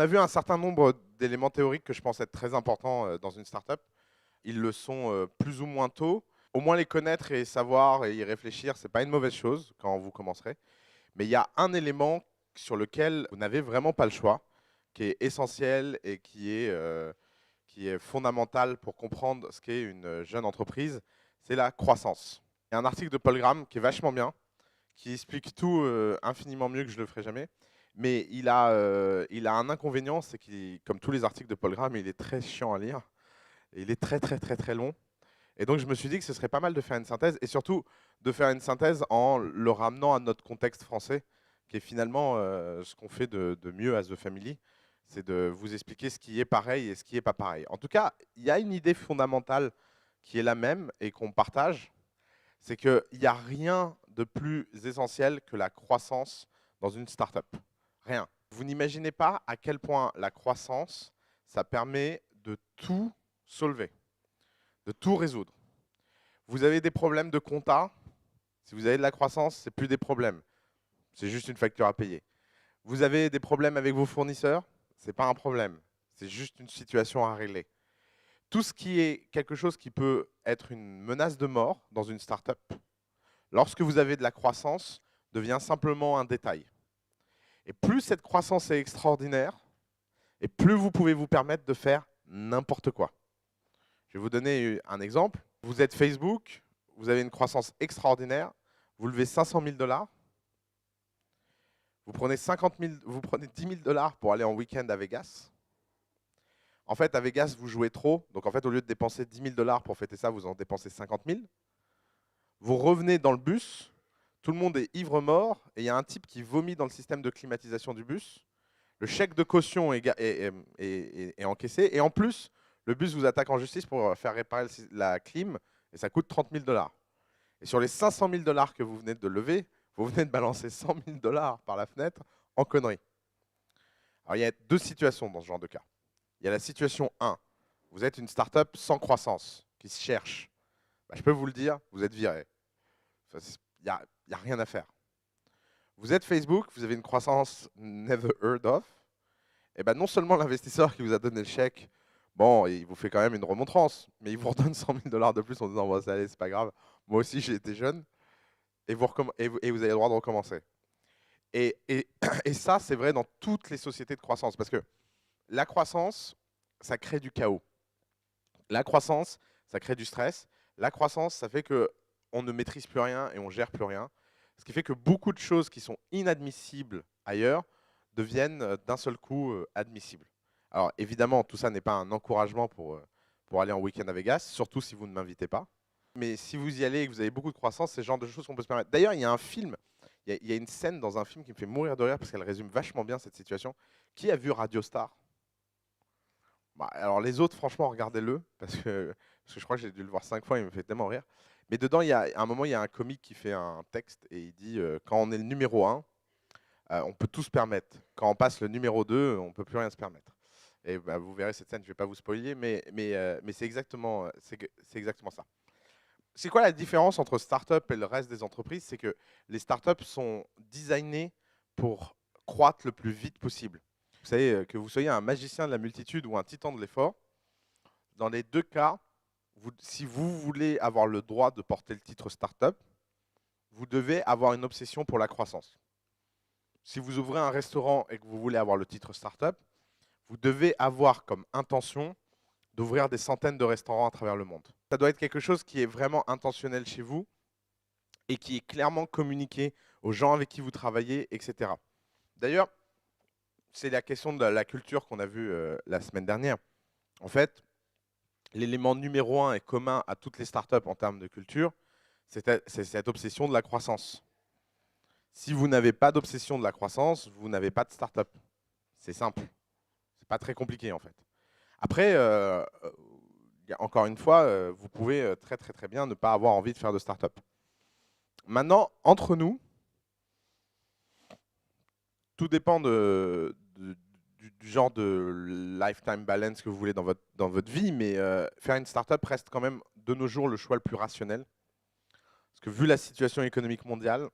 a vu un certain nombre d'éléments théoriques que je pense être très importants dans une startup. Ils le sont plus ou moins tôt. Au moins les connaître et savoir et y réfléchir, c'est pas une mauvaise chose quand vous commencerez. Mais il y a un élément sur lequel vous n'avez vraiment pas le choix, qui est essentiel et qui est fondamental pour comprendre ce qu'est une jeune entreprise, c'est la croissance. Il y a un article de Paul Graham qui est vachement bien, qui explique tout infiniment mieux que je le ferai jamais. Mais il a un inconvénient, c'est qu'il, comme tous les articles de Paul Graham, il est très chiant à lire. Et il est très très très très long. Et donc je me suis dit que ce serait pas mal de faire une synthèse, et surtout de faire une synthèse en le ramenant à notre contexte français, qui est finalement ce qu'on fait de mieux à The Family, c'est de vous expliquer ce qui est pareil et ce qui n'est pas pareil. En tout cas, il y a une idée fondamentale qui est la même et qu'on partage, c'est qu'il n'y a rien de plus essentiel que la croissance dans une startup. Rien. Vous n'imaginez pas à quel point la croissance, ça permet de tout solver, de tout résoudre. Vous avez des problèmes de compta, si vous avez de la croissance, c'est plus des problèmes. C'est juste une facture à payer. Vous avez des problèmes avec vos fournisseurs, c'est pas un problème. C'est juste une situation à régler. Tout ce qui est quelque chose qui peut être une menace de mort dans une startup, lorsque vous avez de la croissance, devient simplement un détail. Et plus cette croissance est extraordinaire, et plus vous pouvez vous permettre de faire n'importe quoi. Je vais vous donner un exemple. Vous êtes Facebook, vous avez une croissance extraordinaire, vous levez 500 000 $, vous prenez 10 000 $ pour aller en week-end à Vegas. En fait, à Vegas, vous jouez trop. Donc, en fait, au lieu de dépenser 10 000 $ pour fêter ça, vous en dépensez 50 000. Vous revenez dans le bus, tout le monde est ivre-mort, et il y a un type qui vomit dans le système de climatisation du bus. Le chèque de caution est encaissé, et en plus, le bus vous attaque en justice pour faire réparer la clim, et ça coûte 30 000 $. Et sur les 500 000 $ que vous venez de lever, vous venez de balancer 100 000 $ par la fenêtre en conneries. Alors, il y a deux situations dans ce genre de cas. Il y a la situation 1. Vous êtes une startup sans croissance, qui se cherche. Bah, je peux vous le dire, vous êtes viré. Il n'y a rien à faire. Vous êtes Facebook, vous avez une croissance never heard of. Et ben non seulement l'investisseur qui vous a donné le chèque, bon, il vous fait quand même une remontrance, mais il vous redonne 100 000 $ de plus en disant bon, ça allait, c'est pas grave. Moi aussi, j'ai été jeune. Et vous avez le droit de recommencer. Et ça, c'est vrai dans toutes les sociétés de croissance. Parce que la croissance, ça crée du chaos. La croissance, ça crée du stress. La croissance, ça fait qu'on ne maîtrise plus rien et on ne gère plus rien. Ce qui fait que beaucoup de choses qui sont inadmissibles ailleurs deviennent d'un seul coup admissibles. Alors évidemment, tout ça n'est pas un encouragement pour aller en week-end à Vegas, surtout si vous ne m'invitez pas. Mais si vous y allez et que vous avez beaucoup de croissance, c'est le genre de choses qu'on peut se permettre. D'ailleurs, il y a un film, il y a une scène dans un film qui me fait mourir de rire parce qu'elle résume vachement bien cette situation. Qui a vu Radio Star? Bah, alors les autres, franchement, regardez-le, parce que je crois que j'ai dû le voir 5 fois, il me fait tellement rire. Mais dedans, à un moment, il y a un comique qui fait un texte et il dit quand on est le numéro 1, on peut tout se permettre. Quand on passe le numéro 2, on ne peut plus rien se permettre. Et bah, vous verrez cette scène, je ne vais pas vous spoiler, mais c'est exactement ça. C'est quoi la différence entre start-up et le reste des entreprises? C'est que les start-up sont designées pour croître le plus vite possible. Vous savez, que vous soyez un magicien de la multitude ou un titan de l'effort, dans les deux cas, si vous voulez avoir le droit de porter le titre start-up, vous devez avoir une obsession pour la croissance. Si vous ouvrez un restaurant et que vous voulez avoir le titre start-up, vous devez avoir comme intention d'ouvrir des centaines de restaurants à travers le monde. Ça doit être quelque chose qui est vraiment intentionnel chez vous et qui est clairement communiqué aux gens avec qui vous travaillez, etc. D'ailleurs, c'est la question de la culture qu'on a vue la semaine dernière. En fait, l'élément numéro 1 et commun à toutes les startups en termes de culture, c'est cette obsession de la croissance. Si vous n'avez pas d'obsession de la croissance, vous n'avez pas de startup. C'est simple. C'est pas très compliqué en fait. Après, encore une fois, vous pouvez très très très bien ne pas avoir envie de faire de start-up. Maintenant, entre nous, tout dépend du genre de lifetime balance que vous voulez dans votre vie, mais faire une start-up reste quand même de nos jours le choix le plus rationnel. Parce que vu la situation économique mondiale,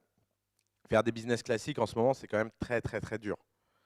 faire des business classiques en ce moment, c'est quand même très très très dur.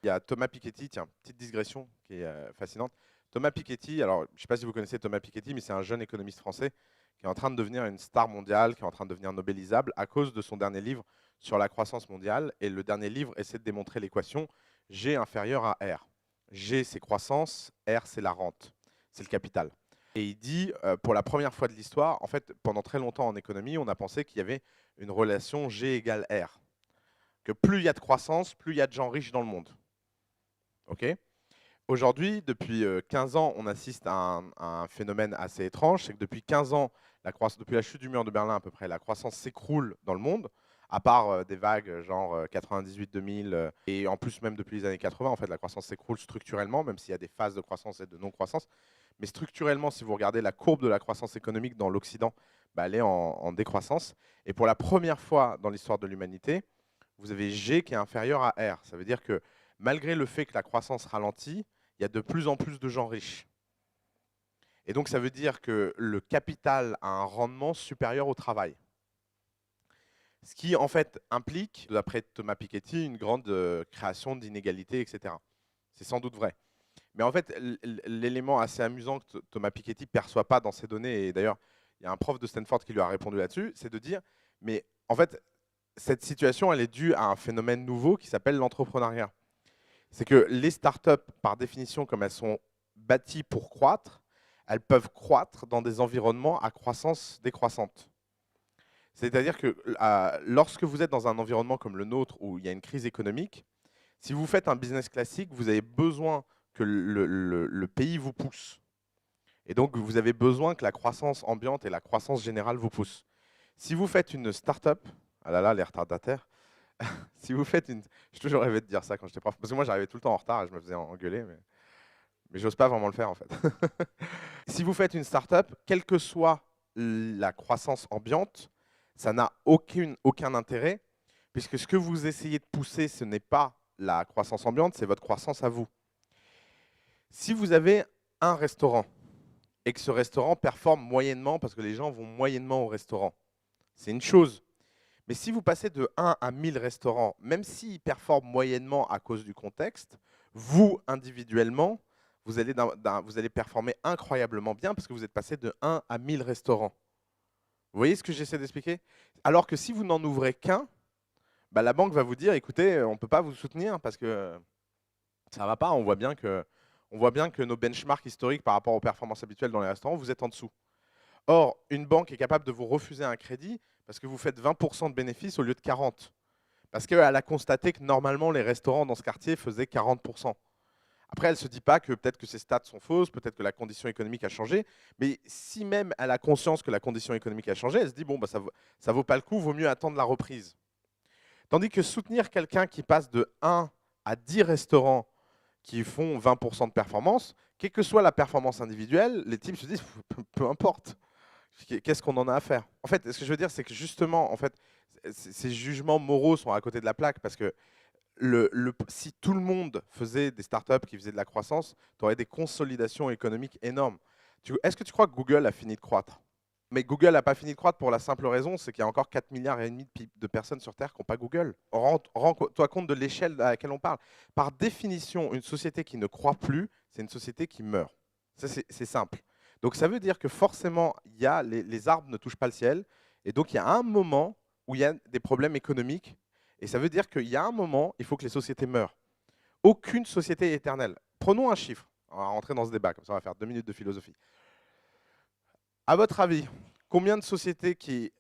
Il y a Thomas Piketty, tiens, petite digression qui est fascinante. Thomas Piketty, alors je ne sais pas si vous connaissez Thomas Piketty, mais c'est un jeune économiste français qui est en train de devenir une star mondiale, qui est en train de devenir nobelisable à cause de son dernier livre sur la croissance mondiale. Et le dernier livre essaie de démontrer l'équation G inférieur à R. G, c'est croissance, R, c'est la rente, c'est le capital. Et il dit, pour la première fois de l'histoire, en fait, pendant très longtemps en économie, on a pensé qu'il y avait une relation G égale R. Que plus il y a de croissance, plus il y a de gens riches dans le monde. Ok ? Aujourd'hui, depuis 15 ans, on assiste à un phénomène assez étrange, c'est que depuis 15 ans, depuis la chute du mur de Berlin à peu près, la croissance s'écroule dans le monde, à part des vagues genre 98-2000, et en plus même depuis les années 80, en fait, la croissance s'écroule structurellement, même s'il y a des phases de croissance et de non-croissance. Mais structurellement, si vous regardez la courbe de la croissance économique dans l'Occident, bah, elle est en décroissance. Et pour la première fois dans l'histoire de l'humanité, vous avez G qui est inférieur à R. Ça veut dire que malgré le fait que la croissance ralentit, il y a de plus en plus de gens riches. Et donc ça veut dire que le capital a un rendement supérieur au travail. Ce qui en fait implique, d'après Thomas Piketty, une grande création d'inégalités, etc. C'est sans doute vrai. Mais en fait, l'élément assez amusant que Thomas Piketty ne perçoit pas dans ces données, et d'ailleurs, il y a un prof de Stanford qui lui a répondu là-dessus, c'est de dire, mais en fait, cette situation, elle est due à un phénomène nouveau qui s'appelle l'entrepreneuriat. C'est que les startups, par définition, comme elles sont bâties pour croître, elles peuvent croître dans des environnements à croissance décroissante. C'est-à-dire que lorsque vous êtes dans un environnement comme le nôtre où il y a une crise économique, si vous faites un business classique, vous avez besoin que le pays vous pousse. Et donc, vous avez besoin que la croissance ambiante et la croissance générale vous poussent. Si vous faites une start-up, ah là là, les retardataires, si vous faites une... J'ai toujours rêvé de dire ça quand j'étais prof, parce que moi j'arrivais tout le temps en retard et je me faisais engueuler, mais j'ose pas vraiment le faire en fait. Si vous faites une start-up, quelle que soit la croissance ambiante, ça n'a aucun intérêt, puisque ce que vous essayez de pousser, ce n'est pas la croissance ambiante, c'est votre croissance à vous. Si vous avez un restaurant et que ce restaurant performe moyennement parce que les gens vont moyennement au restaurant, c'est une chose. Mais si vous passez de 1 à 1000 restaurants, même s'ils performent moyennement à cause du contexte, vous, individuellement, vous allez performer incroyablement bien parce que vous êtes passé de 1 à 1000 restaurants. Vous voyez ce que j'essaie d'expliquer? Alors que si vous n'en ouvrez qu'un, bah, la banque va vous dire, écoutez, on ne peut pas vous soutenir parce que ça ne va pas, on voit bien que nos benchmarks historiques par rapport aux performances habituelles dans les restaurants, vous êtes en dessous. Or, une banque est capable de vous refuser un crédit parce que vous faites 20% de bénéfices au lieu de 40%. Parce qu'elle a constaté que normalement, les restaurants dans ce quartier faisaient 40%. Après, elle ne se dit pas que peut-être que ces stats sont fausses, peut-être que la condition économique a changé. Mais si même elle a conscience que la condition économique a changé, elle se dit, bon, bah, ça ne vaut pas le coup, vaut mieux attendre la reprise. Tandis que soutenir quelqu'un qui passe de 1 à 10 restaurants qui font 20% de performance, quelle que soit la performance individuelle, les types se disent, peu importe. Qu'est-ce qu'on en a à faire? En fait, ce que je veux dire, c'est que justement, en fait, ces jugements moraux sont à côté de la plaque parce que si tout le monde faisait des startups qui faisaient de la croissance, tu aurais des consolidations économiques énormes. Est-ce que tu crois que Google a fini de croître? Mais Google n'a pas fini de croître pour la simple raison, c'est qu'il y a encore 4,5 milliards de personnes sur Terre qui n'ont pas Google. Rends-toi compte de l'échelle à laquelle on parle. Par définition, une société qui ne croît plus, c'est une société qui meurt. Ça, c'est simple. Donc ça veut dire que forcément, les arbres ne touchent pas le ciel. Et donc il y a un moment où il y a des problèmes économiques. Et ça veut dire qu'il y a un moment, il faut que les sociétés meurent. Aucune société est éternelle. Prenons un chiffre. On va rentrer dans ce débat, comme ça on va faire 2 minutes de philosophie. À votre avis, combien de sociétés qui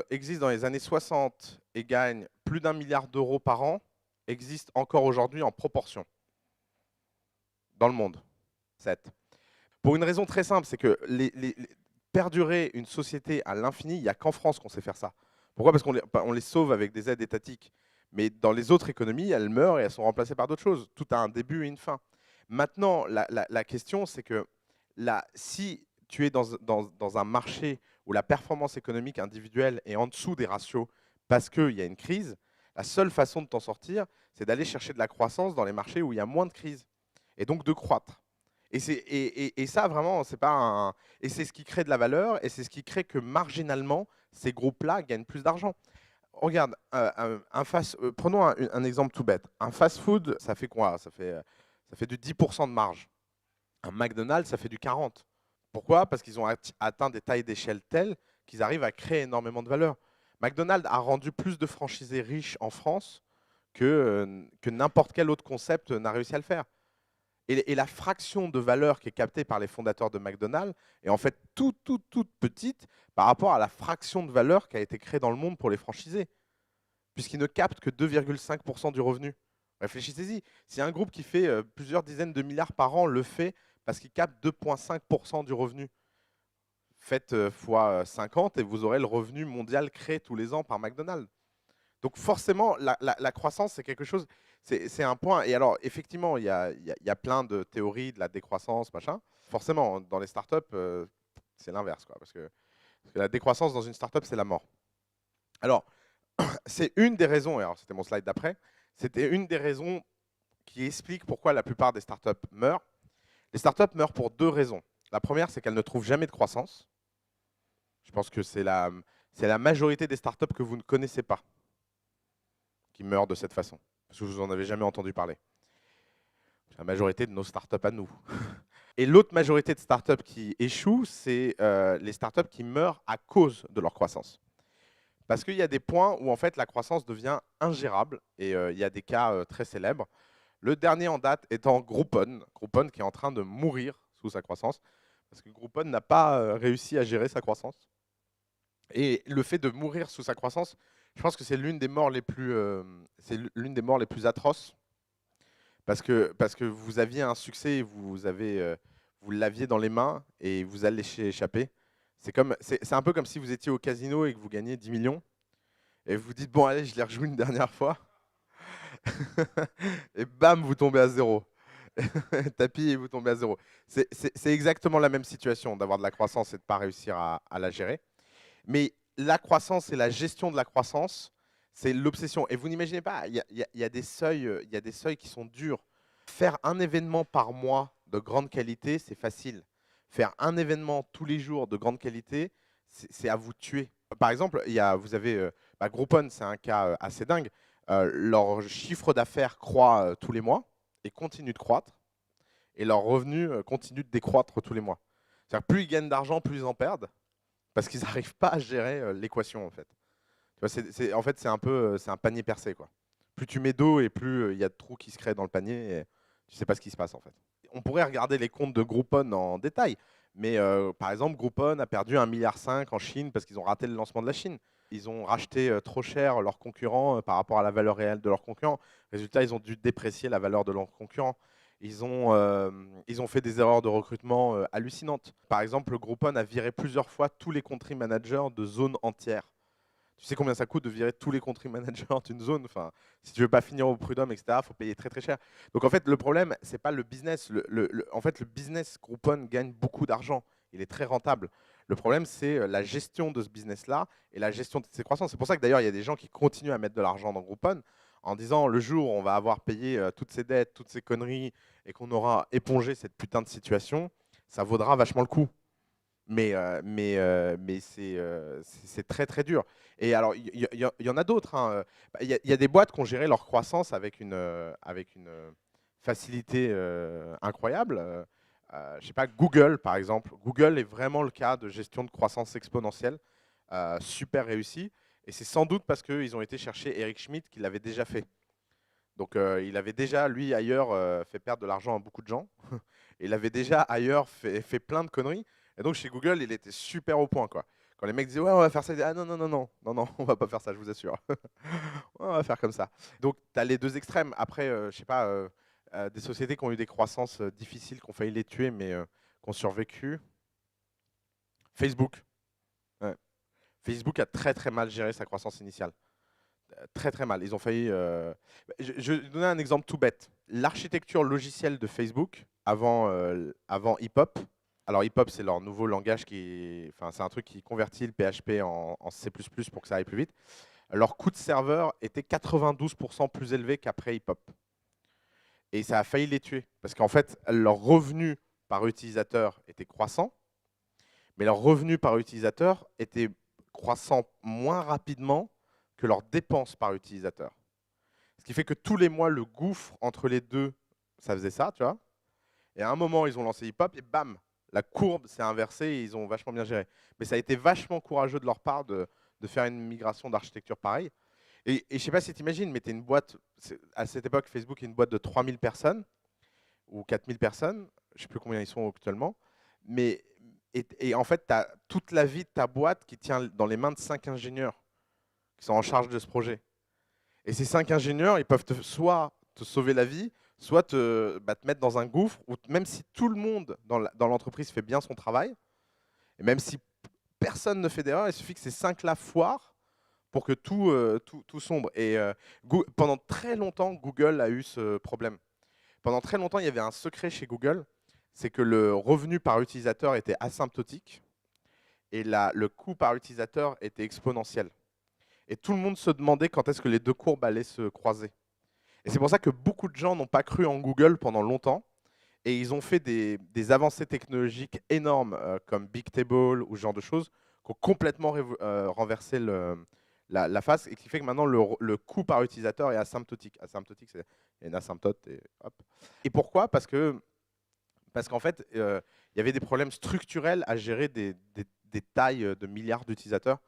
existent dans les années 60 et gagnent plus d'1 milliard d'euros par an existent encore aujourd'hui en proportion dans le monde? 7. Pour une raison très simple, c'est que perdurer une société à l'infini, il n'y a qu'en France qu'on sait faire ça. Pourquoi? Parce qu'on les sauve avec des aides étatiques. Mais dans les autres économies, elles meurent et elles sont remplacées par d'autres choses. Tout a un début et une fin. Maintenant, la question, c'est que si tu es dans un marché où la performance économique individuelle est en dessous des ratios parce qu'il y a une crise, la seule façon de t'en sortir, c'est d'aller chercher de la croissance dans les marchés où il y a moins de crise. Et donc de croître. Et ça, vraiment, c'est pas et c'est ce qui crée de la valeur et c'est ce qui crée que marginalement, ces groupes-là gagnent plus d'argent. Regarde, prenons un exemple tout bête. Un fast-food, ça fait quoi? Ça fait du 10% de marge. Un McDonald's, ça fait du 40. Pourquoi? Parce qu'ils ont atteint des tailles d'échelle telles qu'ils arrivent à créer énormément de valeur. McDonald's a rendu plus de franchisés riches en France que n'importe quel autre concept n'a réussi à le faire. Et la fraction de valeur qui est captée par les fondateurs de McDonald's est en fait toute petite par rapport à la fraction de valeur qui a été créée dans le monde pour les franchisés, puisqu'ils ne captent que 2,5% du revenu. Réfléchissez-y. Si un groupe qui fait plusieurs dizaines de milliards par an le fait parce qu'il capte 2,5% du revenu, faites fois 50 et vous aurez le revenu mondial créé tous les ans par McDonald's. Donc forcément, la croissance, c'est quelque chose, c'est un point. Et alors, effectivement, il y a plein de théories de la décroissance, machin. Forcément, dans les startups, c'est l'inverse, quoi, parce que la décroissance dans une startup, c'est la mort. Alors, c'est une des raisons, et alors c'était mon slide d'après, c'était une des raisons qui explique pourquoi la plupart des startups meurent. Les startups meurent pour deux raisons. La première, c'est qu'elles ne trouvent jamais de croissance. Je pense que c'est la majorité des startups que vous ne connaissez pas qui meurent de cette façon, parce que vous n'en avez jamais entendu parler. C'est la majorité de nos startups à nous. Et l'autre majorité de startups qui échouent, c'est les startups qui meurent à cause de leur croissance. Parce qu'il y a des points où en fait la croissance devient ingérable, et il y a des cas très célèbres. Le dernier en date étant Groupon. Groupon qui est en train de mourir sous sa croissance, parce que Groupon n'a pas réussi à gérer sa croissance. Et le fait de mourir sous sa croissance, je pense que c'est l'une des morts les plus, atroces, parce que vous aviez un succès, vous l'aviez dans les mains et vous allez échapper. C'est un peu comme si vous étiez au casino et que vous gagnez 10 millions et vous dites bon allez, je les rejoue une dernière fois et bam, vous tombez à zéro. Tapis et vous tombez à zéro. C'est exactement la même situation d'avoir de la croissance et de ne pas réussir à la gérer. Mais la croissance et la gestion de la croissance, c'est l'obsession. Et vous n'imaginez pas, il y a des seuils qui sont durs. Faire un événement par mois de grande qualité, c'est facile. Faire un événement tous les jours de grande qualité, c'est à vous tuer. Par exemple, vous avez Groupon, c'est un cas assez dingue. Leur chiffre d'affaires croît tous les mois et continue de croître. Et leurs revenus continuent de décroître tous les mois. C'est-à-dire plus ils gagnent d'argent, plus ils en perdent parce qu'ils n'arrivent pas à gérer l'équation en fait. Tu vois, en fait, c'est un panier percé quoi. Plus tu mets d'eau et plus il y a de trous qui se créent dans le panier et tu sais pas ce qui se passe en fait. On pourrait regarder les comptes de Groupon en détail, mais par exemple, Groupon a perdu 1,5 milliard en Chine parce qu'ils ont raté le lancement de la Chine. Ils ont racheté trop cher leurs concurrents par rapport à la valeur réelle de leurs concurrents. Résultat, ils ont dû déprécier la valeur de leurs concurrents. Ils ont fait des erreurs de recrutement hallucinantes. Par exemple, Groupon a viré plusieurs fois tous les country managers de zones entières. Tu sais combien ça coûte de virer tous les country managers d'une zone? Enfin, si tu veux pas finir au prud'homme, etc., il faut payer très très cher. Donc en fait, le problème, c'est pas le business. En fait, le business Groupon gagne beaucoup d'argent. Il est très rentable. Le problème, c'est la gestion de ce business-là et la gestion de ses croissances. C'est pour ça que d'ailleurs, il y a des gens qui continuent à mettre de l'argent dans Groupon en disant le jour où on va avoir payé toutes ces dettes, toutes ces conneries et qu'on aura épongé cette putain de situation, ça vaudra vachement le coup. Mais c'est très très dur. Et alors, il y en a d'autres, hein. Il y a des boîtes qui ont géré leur croissance avec une facilité incroyable. Je sais pas, Google par exemple. Google est vraiment le cas de gestion de croissance exponentielle, super réussi. Et c'est sans doute parce qu'ils ont été chercher Eric Schmidt qui l'avait déjà fait. Donc il avait déjà, lui, ailleurs, fait perdre de l'argent à beaucoup de gens. Il avait déjà ailleurs fait plein de conneries. Et donc chez Google, il était super au point, quoi. Quand les mecs disaient ouais, on va faire ça, ils disaient ah non, non, non, non, non, non, on va pas faire ça, je vous assure. On va faire comme ça. Donc tu as les deux extrêmes. Après, je sais pas, des sociétés qui ont eu des croissances difficiles, qui ont failli les tuer, mais qui ont survécu. Facebook. Ouais. Facebook a très très mal géré sa croissance initiale. Très très mal. Ils ont failli. Je vais donner un exemple tout bête. L'architecture logicielle de Facebook avant Hip-Hop. Alors Hip-Hop, c'est leur nouveau langage enfin, c'est un truc qui convertit le PHP en C++ pour que ça aille plus vite. Leur coût de serveur était 92% plus élevé qu'après Hip-Hop. Et ça a failli les tuer. Parce qu'en fait, leur revenu par utilisateur était croissant, mais leur revenu par utilisateur était croissant moins rapidement que leurs dépenses par utilisateur. Ce qui fait que tous les mois, le gouffre entre les deux, ça faisait ça, tu vois. Et à un moment, ils ont lancé Hip-Hop et bam, la courbe s'est inversée et ils ont vachement bien géré. Mais ça a été vachement courageux de leur part de faire une migration d'architecture pareille. Et je ne sais pas si tu imagines, mais tu es une boîte, à cette époque, Facebook est une boîte de 3000 personnes ou 4000 personnes, je ne sais plus combien ils sont actuellement. Mais, et en fait, tu as toute la vie de ta boîte qui tient dans les mains de 5 ingénieurs qui sont en charge de ce projet. Et ces 5 ingénieurs, ils peuvent soit te sauver la vie, soit te mettre dans un gouffre, où même si tout le monde dans l'entreprise fait bien son travail, et même si personne ne fait d'erreur, il suffit que ces 5-là foirent pour que tout sombre. Et pendant très longtemps, Google a eu ce problème. Pendant très longtemps, il y avait un secret chez Google, c'est que le revenu par utilisateur était asymptotique et le coût par utilisateur était exponentiel. Et tout le monde se demandait quand est-ce que les deux courbes allaient se croiser. Et c'est pour ça que beaucoup de gens n'ont pas cru en Google pendant longtemps. Et ils ont fait des avancées technologiques énormes, comme Bigtable ou ce genre de choses, qui ont complètement renversé la face, et qui fait que maintenant, le coût par utilisateur est asymptotique. Asymptotique, c'est il y a une asymptote, et hop. Et pourquoi? Parce qu'en fait, il y avait des problèmes structurels à gérer des tailles de milliards d'utilisateurs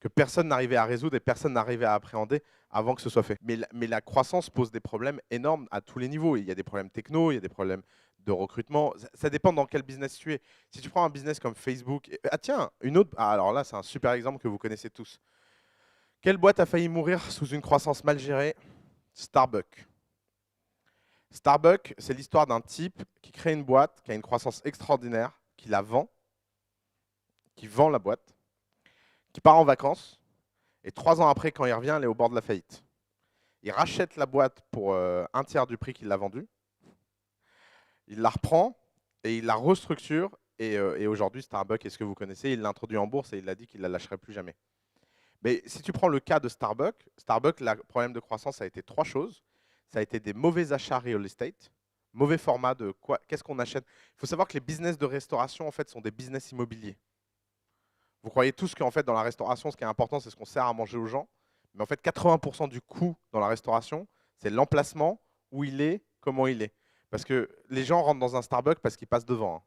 que personne n'arrivait à résoudre et personne n'arrivait à appréhender avant que ce soit fait. Mais la croissance pose des problèmes énormes à tous les niveaux. Il y a des problèmes techno, il y a des problèmes de recrutement. Ça dépend dans quel business tu es. Si tu prends un business comme Facebook... Ah tiens, une autre... Ah, alors là, c'est un super exemple que vous connaissez tous. Quelle boîte a failli mourir sous une croissance mal gérée? Starbucks. Starbucks, c'est l'histoire d'un type qui crée une boîte, qui a une croissance extraordinaire, qui la vend, qui vend la boîte, qui part en vacances, et 3 ans après, quand il revient, elle est au bord de la faillite. Il rachète la boîte pour un tiers du prix qu'il l'a vendue, il la reprend et il la restructure, et aujourd'hui, Starbucks, est ce que vous connaissez, il l'a introduit en bourse et il a dit qu'il ne la lâcherait plus jamais. Mais si tu prends le cas de Starbucks, le problème de croissance, ça a été 3 choses. Ça a été des mauvais achats real estate, mauvais format de quoi, qu'est-ce qu'on achète. Il faut savoir que les business de restauration, en fait, sont des business immobiliers. Vous croyez tous qu'en fait, dans la restauration, ce qui est important, c'est ce qu'on sert à manger aux gens. Mais en fait, 80% du coût dans la restauration, c'est l'emplacement, où il est, comment il est. Parce que les gens rentrent dans un Starbucks parce qu'ils passent devant, hein.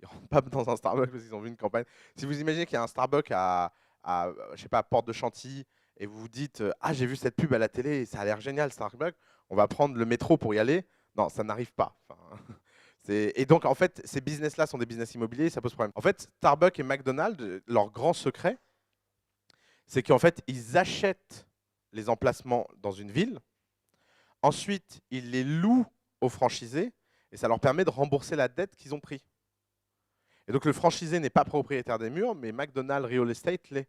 Ils ne rentrent pas dans un Starbucks parce qu'ils ont vu une campagne. Si vous imaginez qu'il y a un Starbucks je sais pas, à Porte de Chantilly, et vous vous dites ah, j'ai vu cette pub à la télé, et ça a l'air génial, Starbucks, on va prendre le métro pour y aller. Non, ça n'arrive pas. Enfin, et donc, en fait, ces business-là sont des business immobiliers, ça pose problème. En fait, Starbucks et McDonald's, leur grand secret, c'est qu'en fait, ils achètent les emplacements dans une ville. Ensuite, ils les louent aux franchisés et ça leur permet de rembourser la dette qu'ils ont prise. Et donc, le franchisé n'est pas propriétaire des murs, mais McDonald's Real Estate l'est.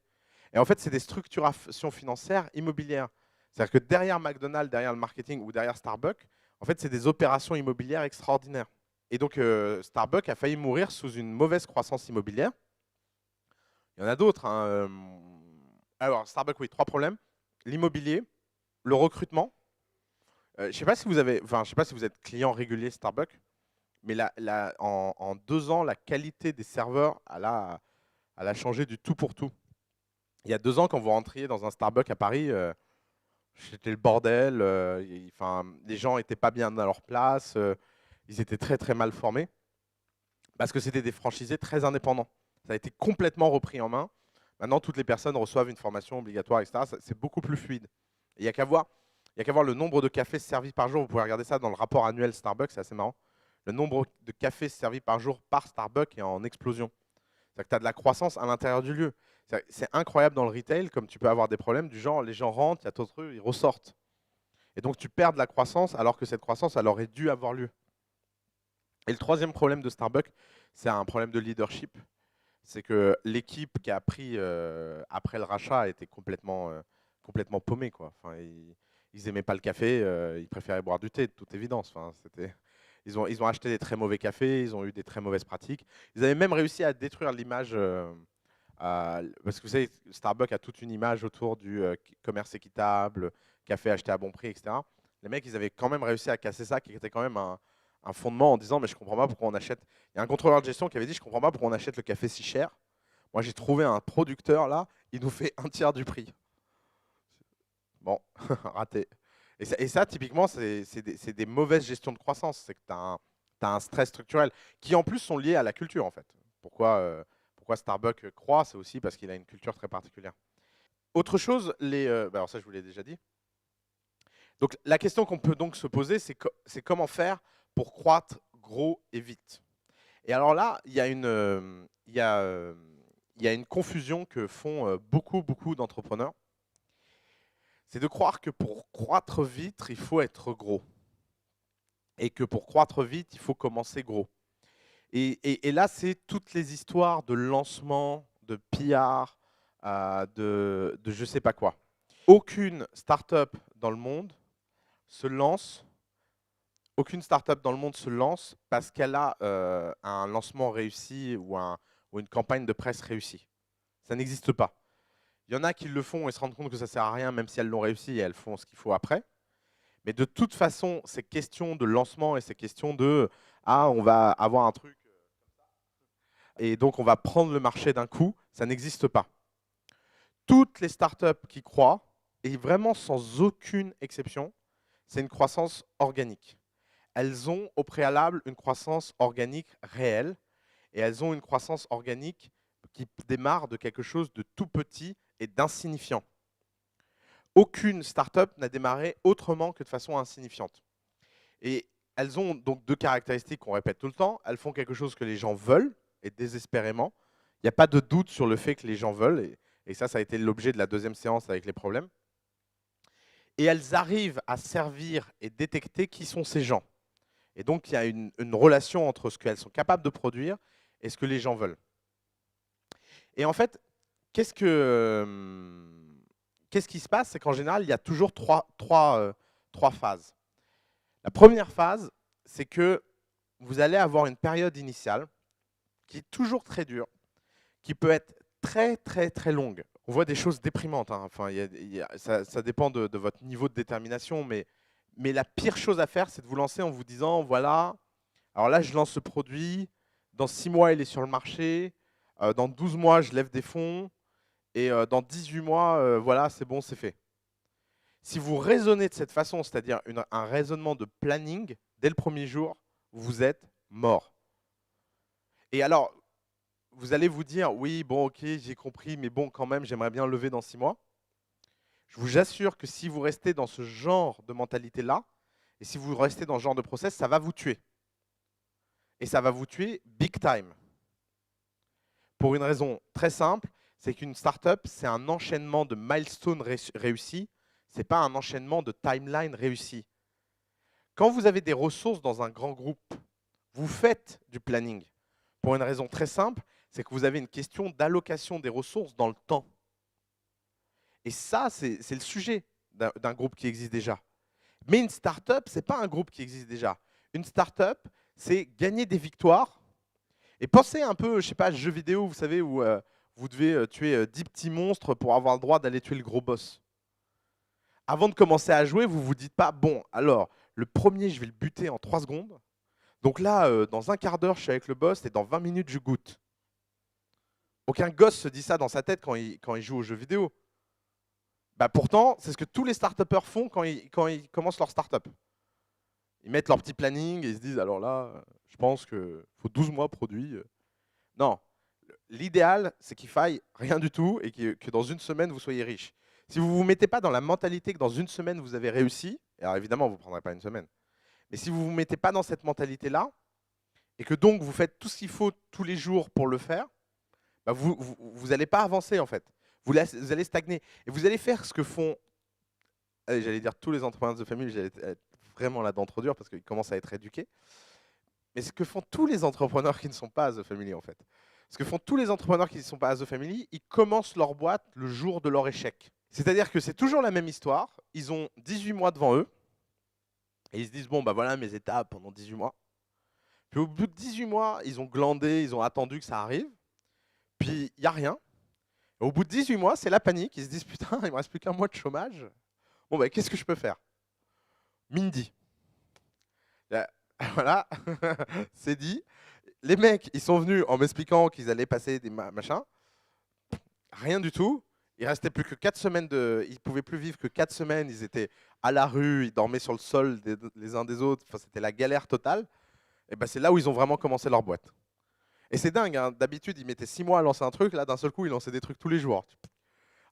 Et en fait, c'est des structurations financières immobilières. C'est-à-dire que derrière McDonald's, derrière le marketing ou derrière Starbucks, en fait, c'est des opérations immobilières extraordinaires. Et donc, Starbucks a failli mourir sous une mauvaise croissance immobilière. Il y en a d'autres, hein. Alors, Starbucks, oui, 3 problèmes. L'immobilier, le recrutement. Je ne sais pas si je sais pas si vous êtes client régulier Starbucks, mais en 2 ans, la qualité des serveurs, elle a changé du tout pour tout. Il y a 2 ans, quand vous rentriez dans un Starbucks à Paris, c'était le bordel. Les gens n'étaient pas bien à leur place. Ils étaient très très mal formés parce que c'était des franchisés très indépendants. Ça a été complètement repris en main. Maintenant, toutes les personnes reçoivent une formation obligatoire, etc. C'est beaucoup plus fluide. Il n'y a qu'à voir le nombre de cafés servis par jour. Vous pouvez regarder ça dans le rapport annuel Starbucks, c'est assez marrant. Le nombre de cafés servis par jour par Starbucks est en explosion. C'est-à-dire que tu as de la croissance à l'intérieur du lieu. C'est incroyable dans le retail, comme tu peux avoir des problèmes du genre, les gens rentrent, il y a d'autres trucs, ils ressortent. Et donc tu perds de la croissance alors que cette croissance, elle aurait dû avoir lieu. Et le troisième problème de Starbucks, c'est un problème de leadership. C'est que l'équipe qui a pris après le rachat était complètement paumée, quoi. Enfin, ils n'aimaient pas le café, ils préféraient boire du thé, de toute évidence. Enfin, ils ont acheté des très mauvais cafés, ils ont eu des très mauvaises pratiques. Ils avaient même réussi à détruire l'image, parce que vous savez, Starbucks a toute une image autour du commerce équitable, café acheté à bon prix, etc. Les mecs, ils avaient quand même réussi à casser ça, qui était quand même un fondement en disant mais je comprends pas pourquoi on achète. Il y a un contrôleur de gestion qui avait dit je comprends pas pourquoi on achète le café si cher. Moi j'ai trouvé un producteur là, il nous fait un tiers du prix. Bon, raté. Et ça, typiquement, c'est des mauvaises gestions de croissance. C'est que tu as un stress structurel qui, en plus, sont liés à la culture, en fait. Pourquoi Starbucks croît, c'est aussi parce qu'il a une culture très particulière. Autre chose, alors ça, je vous l'ai déjà dit. Donc, la question qu'on peut donc se poser, c'est comment faire pour croître gros et vite. Et alors là, il y a une confusion que font beaucoup d'entrepreneurs. C'est de croire que pour croître vite, il faut être gros. Et que pour croître vite, il faut commencer gros. Et là, c'est toutes les histoires de lancement, de PR, de je sais pas quoi. Aucune start-up dans le monde se lance. Aucune start-up dans le monde se lance parce qu'elle a un lancement réussi ou une campagne de presse réussie. Ça n'existe pas. Il y en a qui le font et se rendent compte que ça ne sert à rien, même si elles l'ont réussi et elles font ce qu'il faut après. Mais de toute façon, ces questions de lancement et ces questions de « Ah, on va avoir un truc et donc on va prendre le marché d'un coup », ça n'existe pas. Toutes les startups qui croient, et vraiment sans aucune exception, c'est une croissance organique. Elles ont au préalable une croissance organique réelle et elles ont une croissance organique qui démarre de quelque chose de tout petit et d'insignifiant. Aucune startup n'a démarré autrement que de façon insignifiante. Et elles ont donc deux caractéristiques qu'on répète tout le temps. Elles font quelque chose que les gens veulent, et désespérément. Il n'y a pas de doute sur le fait que les gens veulent, et ça a été l'objet de la deuxième séance avec les problèmes. Et elles arrivent à servir et détecter qui sont ces gens. Et donc, il y a une relation entre ce qu'elles sont capables de produire et ce que les gens veulent. Et en fait, qu'est-ce qui se passe? C'est qu'en général, il y a toujours trois phases. La première phase, c'est que vous allez avoir une période initiale qui est toujours très dure, qui peut être très longue. On voit des choses déprimantes. Hein. Enfin, ça dépend de votre niveau de détermination, mais la pire chose à faire, c'est de vous lancer en vous disant, voilà, alors là, je lance ce produit, dans 6 mois, il est sur le marché, dans 12 mois, je lève des fonds, et dans 18 mois, voilà, c'est bon, c'est fait. Si vous raisonnez de cette façon, c'est-à-dire un raisonnement de planning, dès le premier jour, vous êtes mort. Et alors, vous allez vous dire, oui, bon, ok, j'ai compris, mais bon, quand même, j'aimerais bien lever dans 6 mois. Je vous assure que si vous restez dans ce genre de mentalité-là, et si vous restez dans ce genre de process, ça va vous tuer. Et ça va vous tuer big time. Pour une raison très simple, c'est qu'une startup, c'est un enchaînement de milestones réussis, ce n'est pas un enchaînement de timeline réussi. Quand vous avez des ressources dans un grand groupe, vous faites du planning. Pour une raison très simple, c'est que vous avez une question d'allocation des ressources dans le temps. Et ça, c'est le sujet d'un groupe qui existe déjà. Mais une startup, ce n'est pas un groupe qui existe déjà. Une startup, c'est gagner des victoires. Et pensez un peu, je sais pas, jeux vidéo, vous savez, où vous devez tuer 10 petits monstres pour avoir le droit d'aller tuer le gros boss. Avant de commencer à jouer, vous ne vous dites pas, bon, alors, le premier, je vais le buter en 3 secondes. Donc là, dans un quart d'heure, je suis avec le boss et dans 20 minutes, je goûte. Aucun gosse se dit ça dans sa tête quand il joue aux jeux vidéo. Bah pourtant, c'est ce que tous les start-upers font quand ils commencent leur start-up. Ils mettent leur petit planning et ils se disent, alors là, je pense qu'il faut 12 mois produits. Non, l'idéal, c'est qu'il faille rien du tout et que dans une semaine, vous soyez riche. Si vous ne vous mettez pas dans la mentalité que dans une semaine, vous avez réussi, et alors évidemment, vous ne prendrez pas une semaine, mais si vous ne vous mettez pas dans cette mentalité-là, et que donc vous faites tout ce qu'il faut tous les jours pour le faire, bah vous n'allez pas avancer en fait. Vous allez stagner. Et vous allez faire ce que font, j'allais dire tous les entrepreneurs de famille, j'allais être vraiment là-dedans trop dur parce qu'ils commencent à être éduqués, mais ce que font tous les entrepreneurs qui ne sont pas à The Family en fait. Ce que font tous les entrepreneurs qui ne sont pas à The Family, ils commencent leur boîte le jour de leur échec. C'est-à-dire que c'est toujours la même histoire, ils ont 18 mois devant eux, et ils se disent, bon, bah voilà mes étapes pendant 18 mois. Puis au bout de 18 mois, ils ont glandé, ils ont attendu que ça arrive, puis il n'y a rien. Et au bout de 18 mois, c'est la panique, ils se disent, putain, il ne me reste plus qu'un mois de chômage. Bon, bah qu'est-ce que je peux faire? Mindy. Voilà, c'est dit. Les mecs, ils sont venus en m'expliquant qu'ils allaient passer des machins. Rien du tout. Il restait plus que 4 semaines ils pouvaient plus vivre que 4 semaines. Ils étaient à la rue, ils dormaient sur le sol les uns des autres. Enfin, c'était la galère totale. Et ben, c'est là où ils ont vraiment commencé leur boîte. Et c'est dingue, hein. D'habitude, ils mettaient 6 mois à lancer un truc. Là, d'un seul coup, ils lançaient des trucs tous les jours.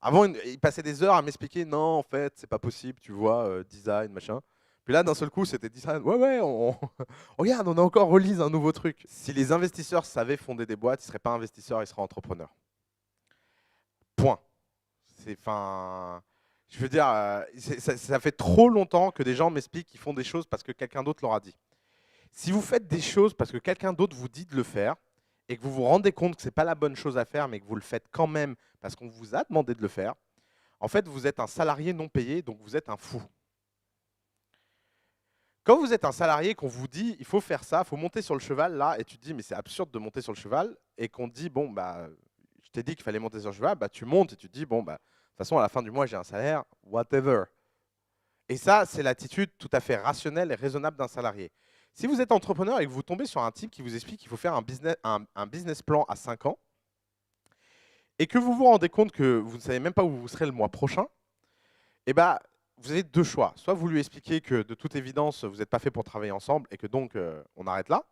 Avant, ils passaient des heures à m'expliquer, non, en fait, c'est pas possible, tu vois, design, machin. Puis là, d'un seul coup, c'était design. Ouais, ouais, regarde, on a encore release un nouveau truc. Si les investisseurs savaient fonder des boîtes, ils ne seraient pas investisseurs, ils seraient entrepreneurs. Point. C'est, enfin, je veux dire, ça fait trop longtemps que des gens m'expliquent qu'ils font des choses parce que quelqu'un d'autre leur a dit. Si vous faites des choses parce que quelqu'un d'autre vous dit de le faire et que vous vous rendez compte que ce n'est pas la bonne chose à faire, mais que vous le faites quand même parce qu'on vous a demandé de le faire, en fait, vous êtes un salarié non payé, donc vous êtes un fou. Quand vous êtes un salarié, qu'on vous dit il faut faire ça, il faut monter sur le cheval là, et tu te dis mais c'est absurde de monter sur le cheval, et qu'on te dit bon bah je t'ai dit qu'il fallait monter sur le cheval, bah tu montes et tu te dis bon bah de toute façon à la fin du mois j'ai un salaire, whatever. Et ça c'est l'attitude tout à fait rationnelle et raisonnable d'un salarié. Si vous êtes entrepreneur et que vous tombez sur un type qui vous explique qu'il faut faire un business plan à 5 ans, et que vous vous rendez compte que vous ne savez même pas où vous serez le mois prochain, eh ben, vous avez deux choix. Soit vous lui expliquez que de toute évidence, vous n'êtes pas fait pour travailler ensemble et que donc on arrête là,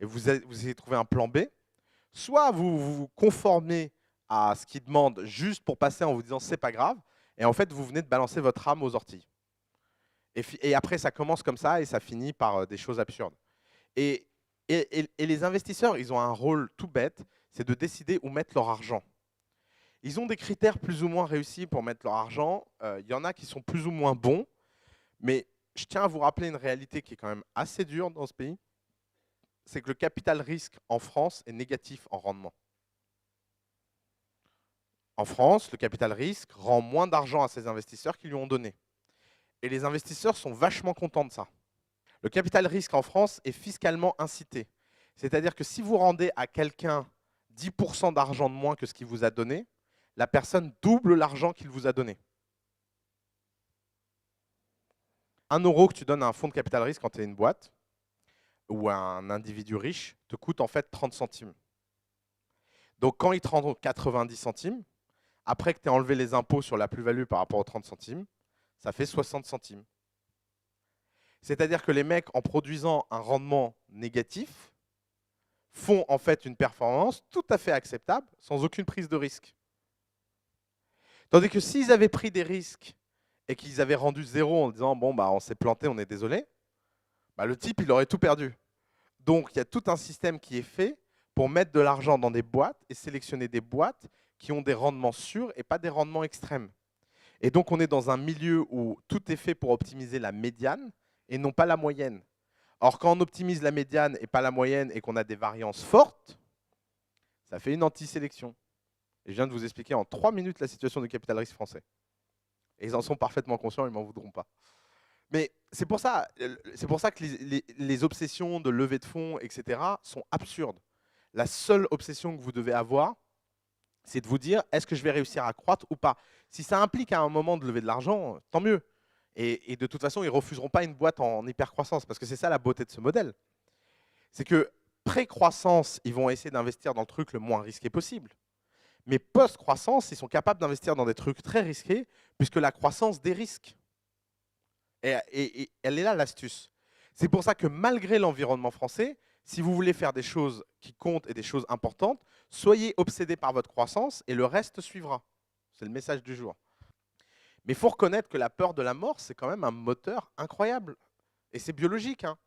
et vous essayez de trouver un plan B. Soit vous vous conformez à ce qu'il demande juste pour passer en vous disant c'est pas grave, et en fait vous venez de balancer votre âme aux orties. Et après ça commence comme ça et ça finit par des choses absurdes. Et, et les investisseurs, ils ont un rôle tout bête, c'est de décider où mettre leur argent. Ils ont des critères plus ou moins réussis pour mettre leur argent. Il y en a qui sont plus ou moins bons. Mais je tiens à vous rappeler une réalité qui est quand même assez dure dans ce pays. C'est que le capital risque en France est négatif en rendement. En France, le capital risque rend moins d'argent à ses investisseurs qui lui ont donné. Et les investisseurs sont vachement contents de ça. Le capital risque en France est fiscalement incité. C'est-à-dire que si vous rendez à quelqu'un 10% d'argent de moins que ce qu'il vous a donné, la personne double l'argent qu'il vous a donné. 1 € que tu donnes à un fonds de capital risque quand tu es une boîte ou à un individu riche te coûte en fait 30 centimes. Donc quand il te rend 90 centimes, après que tu aies enlevé les impôts sur la plus-value par rapport aux 30 centimes, ça fait 60 centimes. C'est-à-dire que les mecs, en produisant un rendement négatif, font en fait une performance tout à fait acceptable, sans aucune prise de risque. Tandis que s'ils avaient pris des risques et qu'ils avaient rendu zéro en disant bon bah on s'est planté, on est désolé, bah, le type il aurait tout perdu. Donc il y a tout un système qui est fait pour mettre de l'argent dans des boîtes et sélectionner des boîtes qui ont des rendements sûrs et pas des rendements extrêmes. Et donc on est dans un milieu où tout est fait pour optimiser la médiane et non pas la moyenne. Or quand on optimise la médiane et pas la moyenne et qu'on a des variances fortes, ça fait une anti-sélection. Et je viens de vous expliquer en 3 minutes la situation du capital risque français. Et ils en sont parfaitement conscients, ils ne m'en voudront pas. Mais c'est pour ça que les obsessions de levée de fonds, etc., sont absurdes. La seule obsession que vous devez avoir, c'est de vous dire, est-ce que je vais réussir à croître ou pas? Si ça implique à un moment de lever de l'argent, tant mieux. Et de toute façon, ils ne refuseront pas une boîte en hyper-croissance, parce que c'est ça la beauté de ce modèle. C'est que pré-croissance, ils vont essayer d'investir dans le truc le moins risqué possible. Mais post-croissance, ils sont capables d'investir dans des trucs très risqués, puisque la croissance dérisque. Et elle est là l'astuce. C'est pour ça que malgré l'environnement français, si vous voulez faire des choses qui comptent et des choses importantes, soyez obsédés par votre croissance et le reste suivra. C'est le message du jour. Mais il faut reconnaître que la peur de la mort, c'est quand même un moteur incroyable. Et c'est biologique. Hein.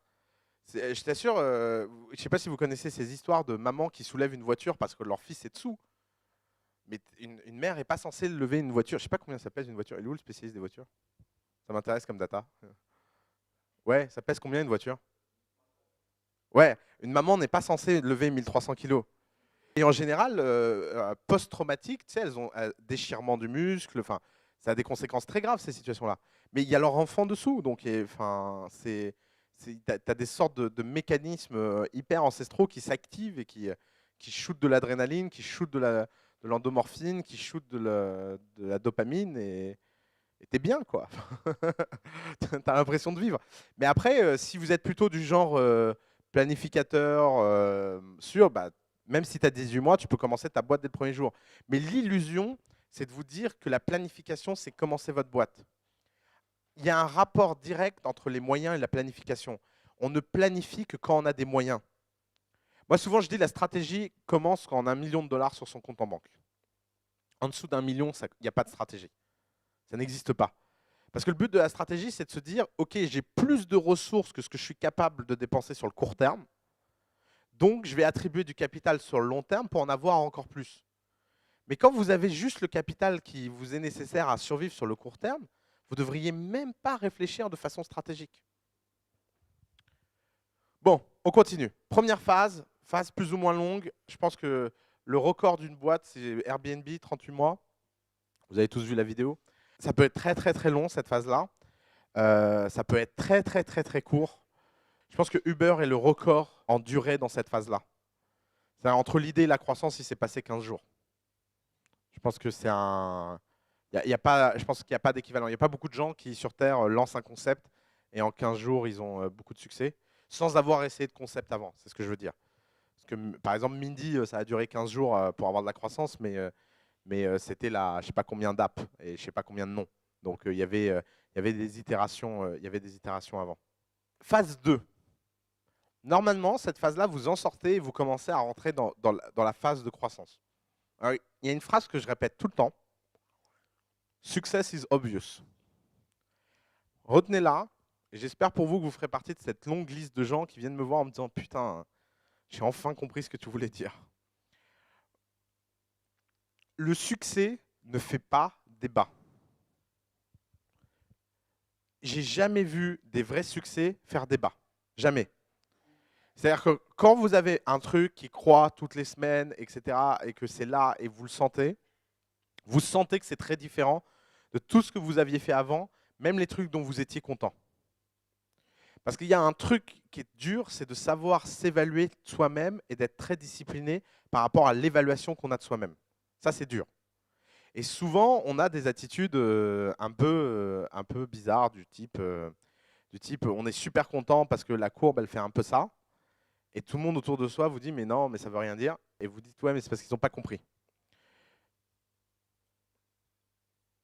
Je t'assure, je ne sais pas si vous connaissez ces histoires de mamans qui soulèvent une voiture parce que leur fils est dessous. Mais une mère n'est pas censée lever une voiture. Je ne sais pas combien ça pèse une voiture. Il est où le spécialiste des voitures? Ça m'intéresse comme data. Ouais, ça pèse combien une voiture? Ouais, une maman n'est pas censée lever 1300 kilos. Et en général, post-traumatique, tu sais, elles ont un déchirement du muscle, enfin, ça a des conséquences très graves, ces situations-là. Mais il y a leur enfant dessous, donc tu as des sortes de mécanismes hyper ancestraux qui s'activent et qui shootent de l'adrénaline, qui shootent de l'endomorphine, qui shootent de la dopamine, et t'es bien, quoi. T'as l'impression de vivre. Mais après, si vous êtes plutôt du genre planificateur sûr, bah, même si tu as 18 mois, tu peux commencer ta boîte dès le premier jour. Mais l'illusion, c'est de vous dire que la planification, c'est commencer votre boîte. Il y a un rapport direct entre les moyens et la planification. On ne planifie que quand on a des moyens. Moi, souvent, je dis la stratégie commence quand on a $1 million sur son compte en banque. En dessous d'1 million, il n'y a pas de stratégie. Ça n'existe pas. Parce que le but de la stratégie, c'est de se dire, OK, j'ai plus de ressources que ce que je suis capable de dépenser sur le court terme. Donc, je vais attribuer du capital sur le long terme pour en avoir encore plus. Mais quand vous avez juste le capital qui vous est nécessaire à survivre sur le court terme, vous ne devriez même pas réfléchir de façon stratégique. Bon, on continue. Première phase, phase plus ou moins longue. Je pense que le record d'une boîte, c'est Airbnb, 38 mois. Vous avez tous vu la vidéo. Ça peut être très très très long, cette phase-là. Ça peut être très très très très court. Je pense que Uber est le record en durée dans cette phase-là. Entre l'idée et la croissance, il s'est passé 15 jours. Je pense que c'est un... je pense qu'il n'y a pas d'équivalent. Il n'y a pas beaucoup de gens qui, sur Terre, lancent un concept et en 15 jours, ils ont beaucoup de succès, sans avoir essayé de concept avant. C'est ce que je veux dire. Parce que, par exemple, Mindy, ça a duré 15 jours pour avoir de la croissance, mais c'était je ne sais pas combien d'apps et je ne sais pas combien de noms. Donc, il y avait des itérations avant. Phase 2. Normalement, cette phase-là, vous en sortez et vous commencez à rentrer dans la phase de croissance. Alors, il y a une phrase que je répète tout le temps. Success is obvious. Retenez-la, et j'espère pour vous que vous ferez partie de cette longue liste de gens qui viennent me voir en me disant « Putain, j'ai enfin compris ce que tu voulais dire. » Le succès ne fait pas débat. J'ai jamais vu des vrais succès faire débat. Jamais. C'est-à-dire que quand vous avez un truc qui croît toutes les semaines, etc., et que c'est là et vous sentez que c'est très différent de tout ce que vous aviez fait avant, même les trucs dont vous étiez content. Parce qu'il y a un truc qui est dur, c'est de savoir s'évaluer soi-même et d'être très discipliné par rapport à l'évaluation qu'on a de soi-même. Ça, c'est dur. Et souvent, on a des attitudes un peu bizarres du type on est super content parce que la courbe, elle fait un peu ça. Et tout le monde autour de soi vous dit « mais non, mais ça veut rien dire ». Et vous dites « ouais, mais c'est parce qu'ils n'ont pas compris ».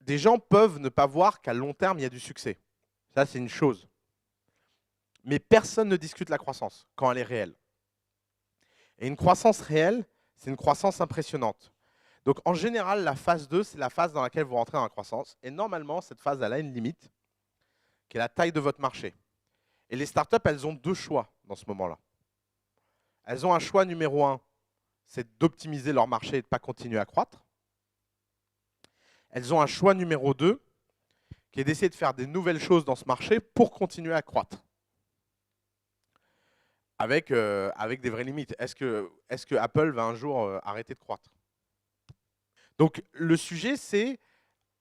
Des gens peuvent ne pas voir qu'à long terme, il y a du succès. Ça, c'est une chose. Mais personne ne discute la croissance quand elle est réelle. Et une croissance réelle, c'est une croissance impressionnante. Donc en général, la phase 2, c'est la phase dans laquelle vous rentrez dans la croissance. Et normalement, cette phase, elle a une limite, qui est la taille de votre marché. Et les startups, elles ont deux choix dans ce moment-là. Elles ont un choix numéro 1, c'est d'optimiser leur marché et de ne pas continuer à croître. Elles ont un choix numéro 2, qui est d'essayer de faire des nouvelles choses dans ce marché pour continuer à croître. Avec des vraies limites. Est-ce que Apple va un jour arrêter de croître? Donc le sujet, c'est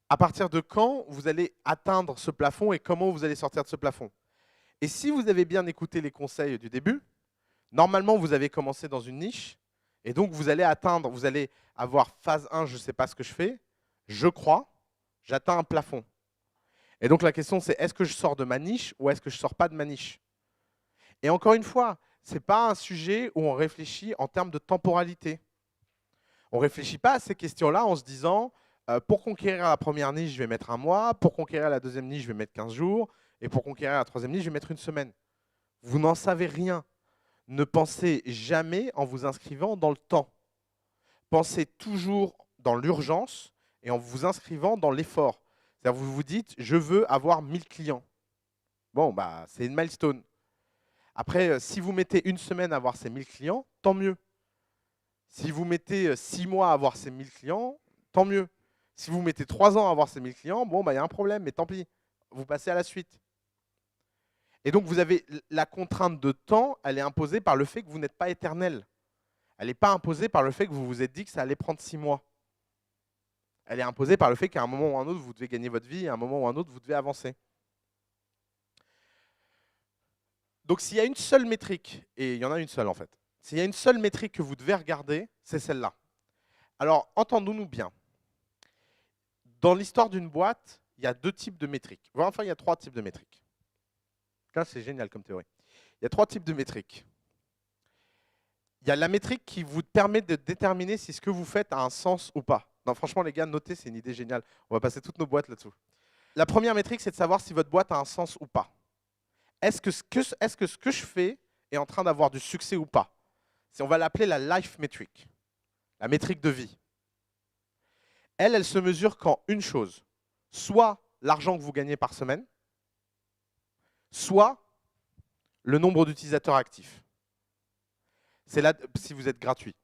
à partir de quand vous allez atteindre ce plafond et comment vous allez sortir de ce plafond. Et si vous avez bien écouté les conseils du début, normalement, vous avez commencé dans une niche et donc vous allez avoir phase 1, je ne sais pas ce que je fais, je crois, j'atteins un plafond. Et donc la question, c'est est-ce que je sors de ma niche ou est-ce que je ne sors pas de ma niche? Et encore une fois, ce n'est pas un sujet où on réfléchit en termes de temporalité. On ne réfléchit pas à ces questions-là en se disant pour conquérir la première niche, je vais mettre 1 mois, pour conquérir la deuxième niche, je vais mettre 15 jours, et pour conquérir la troisième niche, je vais mettre 1 semaine. Vous n'en savez rien. Ne pensez jamais en vous inscrivant dans le temps. Pensez toujours dans l'urgence et en vous inscrivant dans l'effort. C'est-à-dire vous vous dites, je veux avoir 1000 clients. Bon, bah, c'est une milestone. Après, si vous mettez 1 semaine à avoir ces 1000 clients, tant mieux. Si vous mettez 6 mois à avoir ces 1000 clients, tant mieux. Si vous mettez 3 ans à avoir ces 1000 clients, bon, bah, y a un problème, mais tant pis. Vous passez à la suite. Et donc, vous avez la contrainte de temps, elle est imposée par le fait que vous n'êtes pas éternel. Elle n'est pas imposée par le fait que vous vous êtes dit que ça allait prendre 6 mois. Elle est imposée par le fait qu'à un moment ou un autre, vous devez gagner votre vie et à un moment ou un autre, vous devez avancer. Donc, s'il y a une seule métrique, et il y en a une seule en fait, s'il y a une seule métrique que vous devez regarder, c'est celle-là. Alors, entendons-nous bien. Dans l'histoire d'une boîte, il y a 2 types de métriques. Enfin, il y a 3 types de métriques. Là, c'est génial comme théorie. Il y a 3 types de métriques. Il y a la métrique qui vous permet de déterminer si ce que vous faites a un sens ou pas. Non, franchement, les gars, notez, c'est une idée géniale. On va passer toutes nos boîtes là-dessous. La première métrique, c'est de savoir si votre boîte a un sens ou pas. Est-ce que ce que je fais est en train d'avoir du succès ou pas? On va l'appeler la life metric, la métrique de vie. Elle se mesure quand une chose, soit l'argent que vous gagnez par semaine, soit le nombre d'utilisateurs actifs. C'est là si vous êtes gratuit.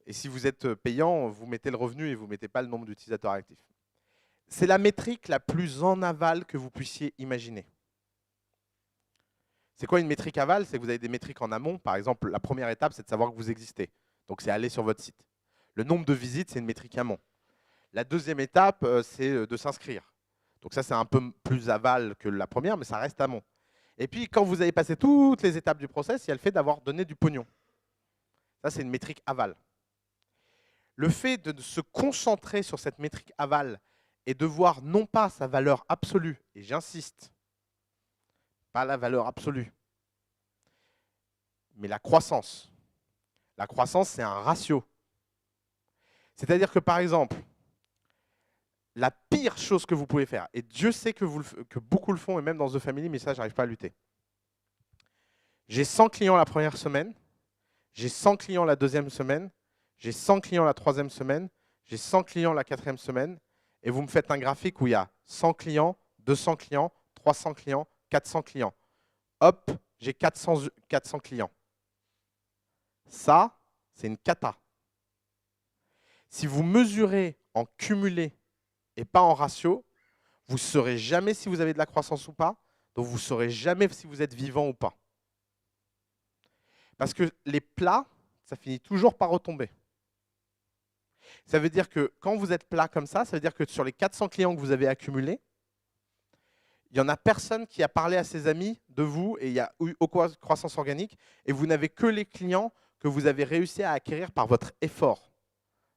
Et si vous êtes payant, vous mettez le revenu et vous ne mettez pas le nombre d'utilisateurs actifs. C'est la métrique la plus en aval que vous puissiez imaginer. C'est quoi une métrique aval? C'est que vous avez des métriques en amont. Par exemple, la première étape, c'est de savoir que vous existez. Donc, c'est aller sur votre site. Le nombre de visites, c'est une métrique amont. La deuxième étape, c'est de s'inscrire. Donc ça, c'est un peu plus aval que la première, mais ça reste amont. Et puis, quand vous avez passé toutes les étapes du process, il y a le fait d'avoir donné du pognon. Ça, c'est une métrique aval. Le fait de se concentrer sur cette métrique aval et de voir non pas sa valeur absolue, et j'insiste, pas la valeur absolue, mais la croissance. La croissance, c'est un ratio. C'est-à-dire que, par exemple, la pire chose que vous pouvez faire, et Dieu sait que beaucoup le font, et même dans The Family, mais ça, je n'arrive pas à lutter. J'ai 100 clients la première semaine, j'ai 100 clients la deuxième semaine, j'ai 100 clients la troisième semaine, j'ai 100 clients la quatrième semaine, et vous me faites un graphique où il y a 100 clients, 200 clients, 300 clients, 400 clients. Hop, j'ai 400 clients. Ça, c'est une cata. Si vous mesurez en cumulé et pas en ratio, vous ne saurez jamais si vous avez de la croissance ou pas, donc vous ne saurez jamais si vous êtes vivant ou pas. Parce que les plats, ça finit toujours par retomber. Ça veut dire que quand vous êtes plat comme ça veut dire que sur les 400 clients que vous avez accumulés, il n'y en a personne qui a parlé à ses amis de vous et il y a eu aucune croissance organique et vous n'avez que les clients que vous avez réussi à acquérir par votre effort.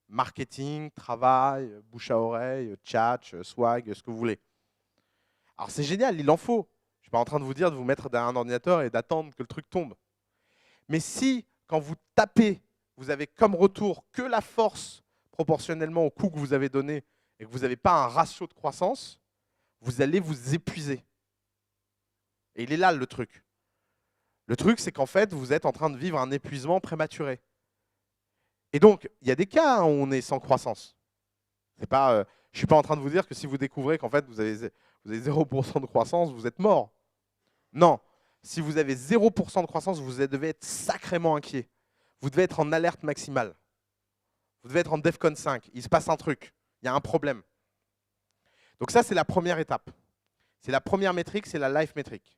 Marketing, travail, bouche à oreille, chat, swag, ce que vous voulez. Alors c'est génial, il en faut. Je ne suis pas en train de vous dire de vous mettre derrière un ordinateur et d'attendre que le truc tombe. Mais si, quand vous tapez, vous avez comme retour que la force proportionnellement au coût que vous avez donné et que vous n'avez pas un ratio de croissance, vous allez vous épuiser. Et il est là le truc. Le truc, c'est qu'en fait, vous êtes en train de vivre un épuisement prématuré. Et donc, il y a des cas où on est sans croissance. Je ne suis pas en train de vous dire que si vous découvrez qu'en fait, vous avez 0% de croissance, vous êtes mort. Non. Si vous avez 0% de croissance, vous devez être sacrément inquiet. Vous devez être en alerte maximale. Vous devez être en DEFCON 5. Il se passe un truc. Il y a un problème. Donc ça, c'est la première étape. C'est la première métrique, c'est la life métrique.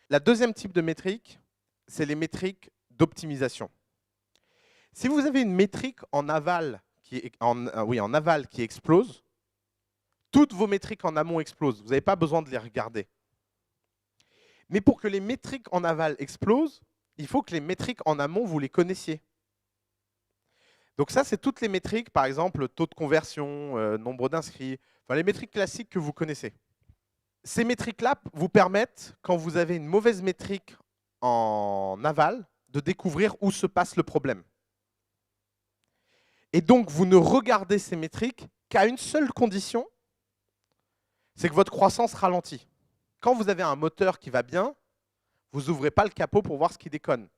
La deuxième type de métrique, c'est les métriques d'optimisation. Si vous avez une métrique en aval qui explose, toutes vos métriques en amont explosent. Vous n'avez pas besoin de les regarder. Mais pour que les métriques en aval explosent, il faut que les métriques en amont, vous les connaissiez. Donc ça, c'est toutes les métriques, par exemple, taux de conversion, nombre d'inscrits, enfin, les métriques classiques que vous connaissez. Ces métriques-là vous permettent, quand vous avez une mauvaise métrique en aval, de découvrir où se passe le problème. Et donc, vous ne regardez ces métriques qu'à une seule condition, c'est que votre croissance ralentit. Quand vous avez un moteur qui va bien, vous n'ouvrez pas le capot pour voir ce qui déconne.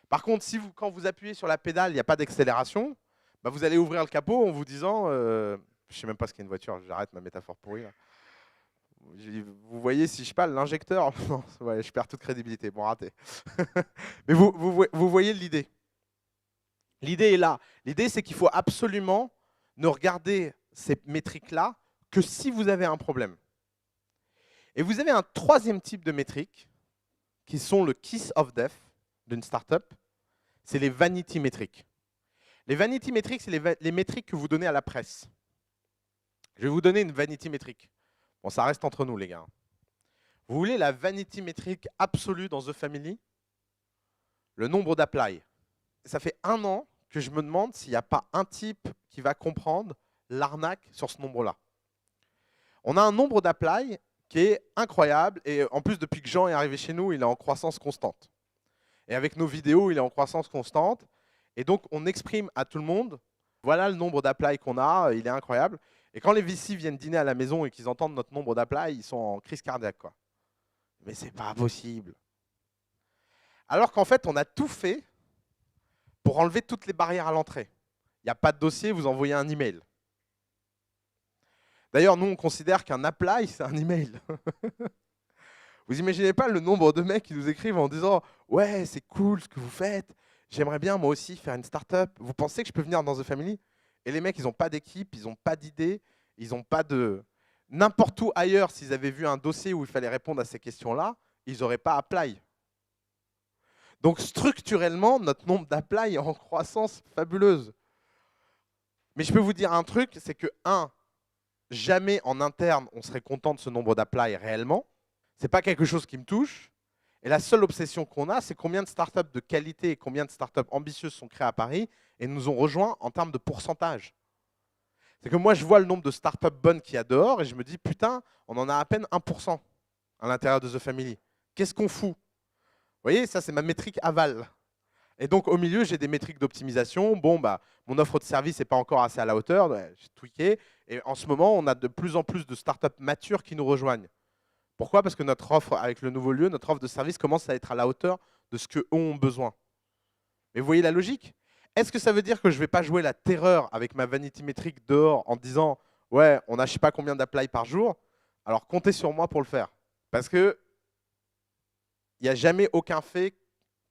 Par contre, quand vous appuyez sur la pédale, il n'y a pas d'accélération, bah vous allez ouvrir le capot en vous disant, je ne sais même pas ce qu'est une voiture, j'arrête ma métaphore pourrie. Là. Vous voyez, si je parle l'injecteur, ouais, je perds toute crédibilité, bon raté. Mais vous voyez l'idée. L'idée est là. L'idée, c'est qu'il faut absolument ne regarder ces métriques-là que si vous avez un problème. Et vous avez un troisième type de métriques qui sont le kiss of death d'une startup, c'est les vanity métriques. Les vanity métriques, c'est les métriques que vous donnez à la presse. Je vais vous donner une vanity métrique. Bon, ça reste entre nous, les gars. Vous voulez la vanity métrique absolue dans The Family? Le nombre d'apply. Ça fait 1 an que je me demande s'il n'y a pas un type qui va comprendre l'arnaque sur ce nombre-là. On a un nombre d'apply qui est incroyable. Et en plus, depuis que Jean est arrivé chez nous, il est en croissance constante. Et avec nos vidéos, il est en croissance constante. Et donc, on exprime à tout le monde Voilà le nombre d'applis qu'on a, il est incroyable. Et quand les VC viennent dîner à la maison et qu'ils entendent notre nombre d'applis, ils sont en crise cardiaque, quoi. Mais c'est pas possible. Alors qu'en fait, on a tout fait pour enlever toutes les barrières à l'entrée. Il n'y a pas de dossier, vous envoyez un email. D'ailleurs, nous, on considère qu'un apply, c'est un email. Vous imaginez pas le nombre de mecs qui nous écrivent en disant « Ouais, c'est cool ce que vous faites. J'aimerais bien, moi aussi, faire une start-up. Vous pensez que je peux venir dans The Family ?» Et les mecs, ils n'ont pas d'équipe, ils n'ont pas d'idée, ils n'ont pas de... N'importe où ailleurs, s'ils avaient vu un dossier où il fallait répondre à ces questions-là, ils n'auraient pas apply. Donc, structurellement, notre nombre d'apply est en croissance fabuleuse. Mais je peux vous dire un truc, c'est que, jamais en interne, on serait content de ce nombre d'apply réellement. Ce n'est pas quelque chose qui me touche. Et la seule obsession qu'on a, c'est combien de startups de qualité et combien de startups ambitieuses sont créées à Paris et nous ont rejoints en termes de pourcentage. C'est que moi, je vois le nombre de startups bonnes qu'il y a dehors et je me dis, putain, on en a à peine 1% à l'intérieur de The Family. Qu'est-ce qu'on fout? Vous voyez, ça, c'est ma métrique aval. Et donc, au milieu, j'ai des métriques d'optimisation. Bon, bah, mon offre de service n'est pas encore assez à la hauteur. J'ai tweaké. Et en ce moment, on a de plus en plus de startups matures qui nous rejoignent. Pourquoi? Parce que notre offre, avec le nouveau lieu, notre offre de service commence à être à la hauteur de ce qu'eux ont besoin. Mais vous voyez la logique? Est-ce que ça veut dire que je ne vais pas jouer la terreur avec ma vanity métrique dehors en disant « Ouais, on a je ne sais pas combien d'apply par jour, alors comptez sur moi pour le faire ». Parce qu'il n'y a jamais aucun fait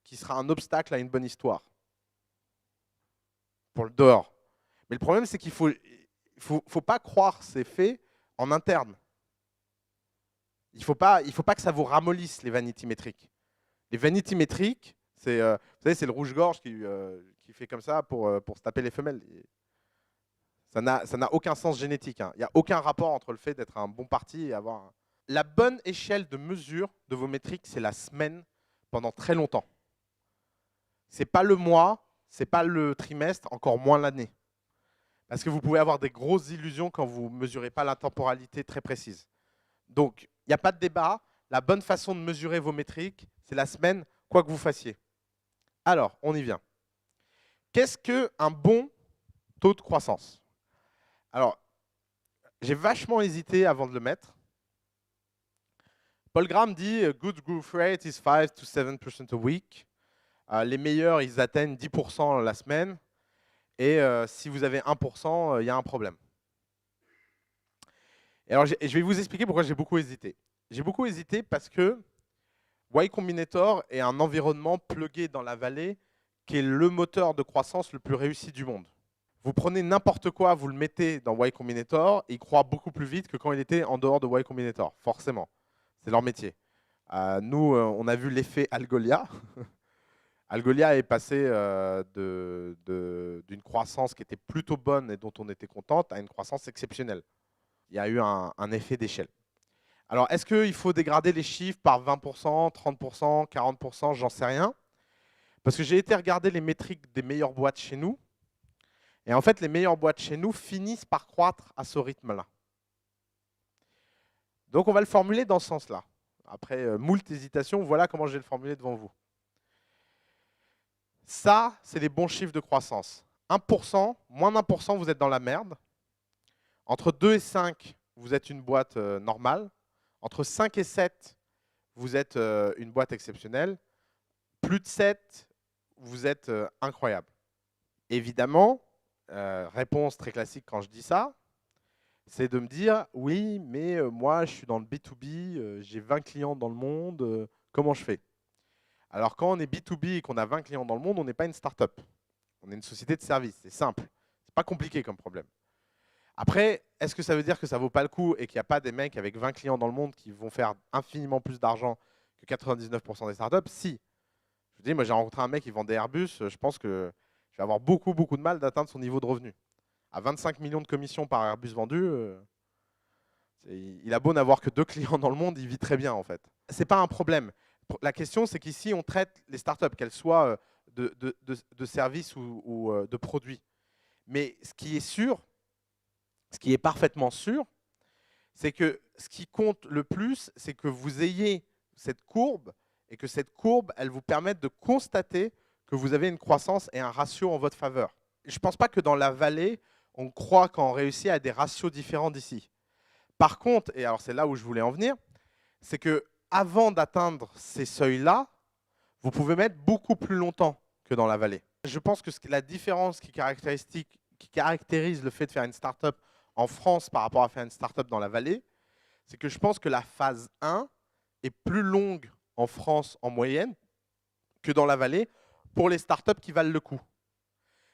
qui sera un obstacle à une bonne histoire. Pour le dehors. Mais le problème, c'est qu'il ne faut pas croire ces faits en interne. Il ne faut pas que ça vous ramollisse, les vanity métriques. Les vanity métriques, c'est vous savez, c'est le rouge-gorge qui fait comme ça pour se taper les femelles. Ça n'a aucun sens génétique. Hein. Il n'y a aucun rapport entre le fait d'être un bon parti et avoir... La bonne échelle de mesure de vos métriques, c'est la semaine pendant très longtemps. Ce n'est pas le mois, ce n'est pas le trimestre, encore moins l'année. Parce que vous pouvez avoir des grosses illusions quand vous ne mesurez pas la temporalité très précise. Donc, il n'y a pas de débat. La bonne façon de mesurer vos métriques, c'est la semaine, quoi que vous fassiez. Alors, on y vient. Qu'est-ce qu'un bon taux de croissance? Alors, j'ai vachement hésité avant de le mettre. Paul Graham dit « Good growth rate is 5 to 7% a week ». Les meilleurs, ils atteignent 10% la semaine. Et si vous avez 1%, il y a un problème. Et alors, je vais vous expliquer pourquoi j'ai beaucoup hésité. J'ai beaucoup hésité parce que Y Combinator est un environnement plugué dans la vallée qui est le moteur de croissance le plus réussi du monde. Vous prenez n'importe quoi, vous le mettez dans Y Combinator, il croît beaucoup plus vite que quand il était en dehors de Y Combinator, forcément. C'est leur métier. Nous, on a vu l'effet Algolia. Algolia est passé d'une croissance qui était plutôt bonne et dont on était contente à une croissance exceptionnelle. Il y a eu un effet d'échelle. Alors, est-ce qu'il faut dégrader les chiffres par 20%, 30%, 40%? J'en sais rien. Parce que j'ai été regarder les métriques des meilleures boîtes chez nous. Et en fait, les meilleures boîtes chez nous finissent par croître à ce rythme-là. Donc, on va le formuler dans ce sens-là. Après moult hésitations, voilà comment je vais le formuler devant vous. Ça, c'est les bons chiffres de croissance. 1%, moins d'1%, vous êtes dans la merde. Entre 2 et 5, vous êtes une boîte normale. Entre 5 et 7, vous êtes une boîte exceptionnelle. Plus de 7, vous êtes incroyable. Évidemment, réponse très classique quand je dis ça, c'est de me dire, oui, mais moi, je suis dans le B2B, j'ai 20 clients dans le monde, comment je fais? Alors, quand on est B2B et qu'on a 20 clients dans le monde, on n'est pas une start-up. On est une société de service, c'est simple. Ce n'est pas compliqué comme problème. Après, est-ce que ça veut dire que ça ne vaut pas le coup et qu'il n'y a pas des mecs avec 20 clients dans le monde qui vont faire infiniment plus d'argent que 99% des startups? Si. Je vous dis, moi j'ai rencontré un mec qui vend des Airbus, je pense que je vais avoir beaucoup de mal d'atteindre son niveau de revenu. À 25 millions de commissions par Airbus vendu, il a beau n'avoir que 2 clients dans le monde, il vit très bien en fait. Ce n'est pas un problème. La question, c'est qu'ici, on traite les startups, qu'elles soient de services ou de produits. Mais ce qui est sûr, ce qui est parfaitement sûr, c'est que ce qui compte le plus, c'est que vous ayez cette courbe et que cette courbe, elle vous permette de constater que vous avez une croissance et un ratio en votre faveur. je pense pas que dans la vallée, on croit qu'on réussit à des ratios différents d'ici. Par contre, et alors c'est là où je voulais en venir, c'est que avant d'atteindre ces seuils-là, vous pouvez mettre beaucoup plus longtemps que dans la vallée. Je pense que la différence qui caractérise le fait de faire une startup en France par rapport à faire une startup dans la vallée, c'est que je pense que la phase 1 est plus longue en France en moyenne que dans la vallée pour les startups qui valent le coup.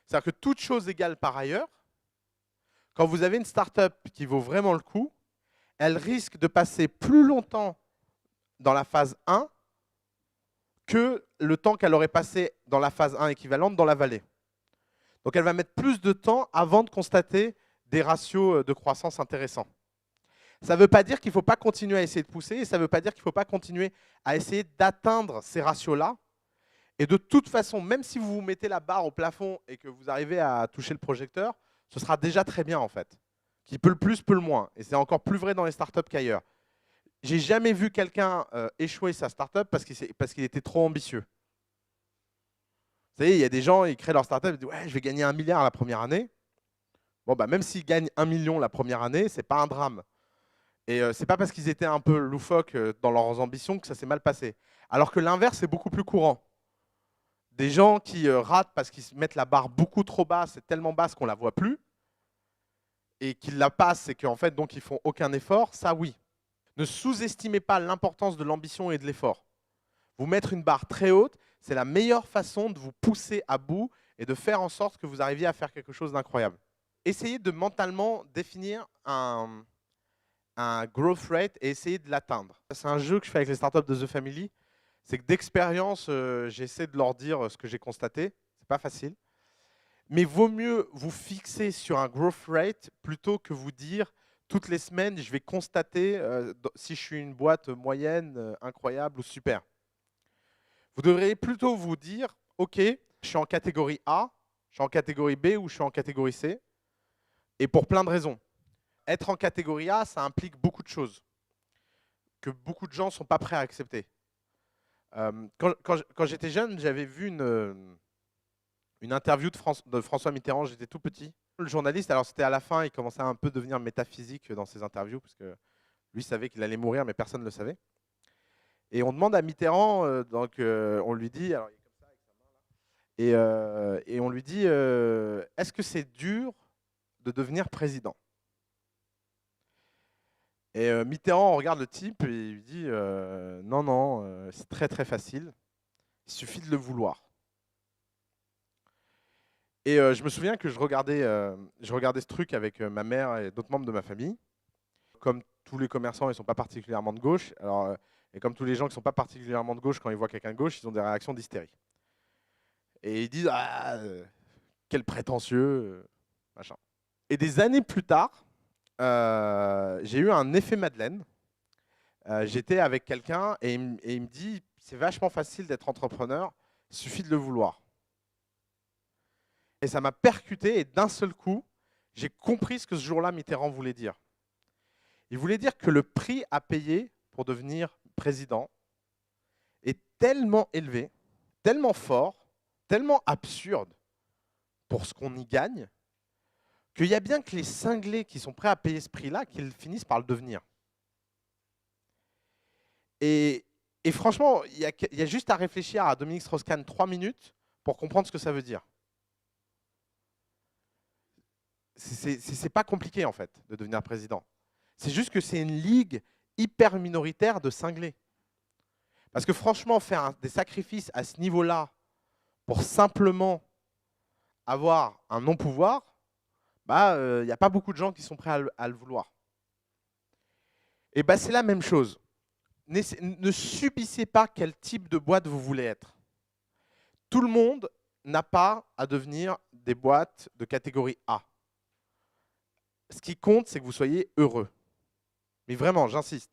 C'est-à-dire que toute chose égale par ailleurs, quand vous avez une startup qui vaut vraiment le coup, elle risque de passer plus longtemps dans la phase 1 que le temps qu'elle aurait passé dans la phase 1 équivalente dans la vallée. Donc elle va mettre plus de temps avant de constater des ratios de croissance intéressants. Ça ne veut pas dire qu'il ne faut pas continuer à essayer de pousser, et ça ne veut pas dire qu'il ne faut pas continuer à essayer d'atteindre ces ratios-là. Et de toute façon, même si vous vous mettez la barre au plafond et que vous arrivez à toucher le projecteur, ce sera déjà très bien en fait. Qui peut le plus, peut le moins. Et c'est encore plus vrai dans les startups qu'ailleurs. J'ai jamais vu quelqu'un échouer sa startup parce qu'il était trop ambitieux. Vous savez, il y a des gens, ils créent leur startup, ils disent ouais, je vais gagner 1 milliard la première année. Bon, bah, même s'ils gagnent 1 million la première année, c'est pas un drame. Et c'est pas parce qu'ils étaient un peu loufoques dans leurs ambitions que ça s'est mal passé. Alors que l'inverse est beaucoup plus courant. Des gens qui ratent parce qu'ils mettent la barre beaucoup trop basse, c'est tellement basse qu'on la voit plus, et qu'ils la passent et qu'en fait donc ils font aucun effort, ça oui. Ne sous-estimez pas l'importance de l'ambition et de l'effort. Vous mettre une barre très haute, c'est la meilleure façon de vous pousser à bout et de faire en sorte que vous arriviez à faire quelque chose d'incroyable. Essayez de mentalement définir un growth rate et essayer de l'atteindre. C'est un jeu que je fais avec les startups de The Family. C'est que d'expérience, j'essaie de leur dire ce que j'ai constaté. C'est pas facile. Mais vaut mieux vous fixer sur un growth rate plutôt que vous dire toutes les semaines, je vais constater si je suis une boîte moyenne, incroyable ou super. Vous devriez plutôt vous dire, OK, je suis en catégorie A, je suis en catégorie B ou je suis en catégorie C. Et pour plein de raisons. Être en catégorie A, ça implique beaucoup de choses que beaucoup de gens ne sont pas prêts à accepter. Quand j'étais jeune, j'avais vu une interview de François Mitterrand, j'étais tout petit. Le journaliste, alors c'était à la fin, il commençait à un peu devenir métaphysique dans ses interviews, parce que lui savait qu'il allait mourir, mais personne ne le savait. Et on demande à Mitterrand, on lui dit, alors il est comme ça avec sa main là, et on lui dit, est-ce que c'est dur de devenir président? Et Mitterrand regarde le type et il lui dit non, non, c'est très très facile, il suffit de le vouloir. Et je me souviens que je regardais ce truc avec ma mère et d'autres membres de ma famille. Comme tous les commerçants, ils ne sont pas particulièrement de gauche. Alors, et comme tous les gens qui ne sont pas particulièrement de gauche, quand ils voient quelqu'un de gauche, ils ont des réactions d'hystérie. Et ils disent ah, quel prétentieux, machin. Et des années plus tard, j'ai eu un effet Madeleine. J'étais avec quelqu'un et il me dit c'est vachement facile d'être entrepreneur, il suffit de le vouloir. Et ça m'a percuté et d'un seul coup, j'ai compris ce que ce jour-là Mitterrand voulait dire. Il voulait dire que le prix à payer pour devenir président est tellement élevé, tellement fort, tellement absurde pour ce qu'on y gagne, qu'il y a bien que les cinglés qui sont prêts à payer ce prix-là, qu'ils finissent par le devenir. Et franchement, il y a juste à réfléchir à Dominique Strauss-Kahn 3 minutes pour comprendre ce que ça veut dire. C'est pas compliqué en fait de devenir président. C'est juste que c'est une ligue hyper minoritaire de cinglés. Parce que franchement, faire des sacrifices à ce niveau-là pour simplement avoir un non-pouvoir, il n'y a pas beaucoup de gens qui sont prêts à le vouloir. Et c'est la même chose. Ne subissez pas quel type de boîte vous voulez être. Tout le monde n'a pas à devenir des boîtes de catégorie A. Ce qui compte, c'est que vous soyez heureux. Mais vraiment, j'insiste.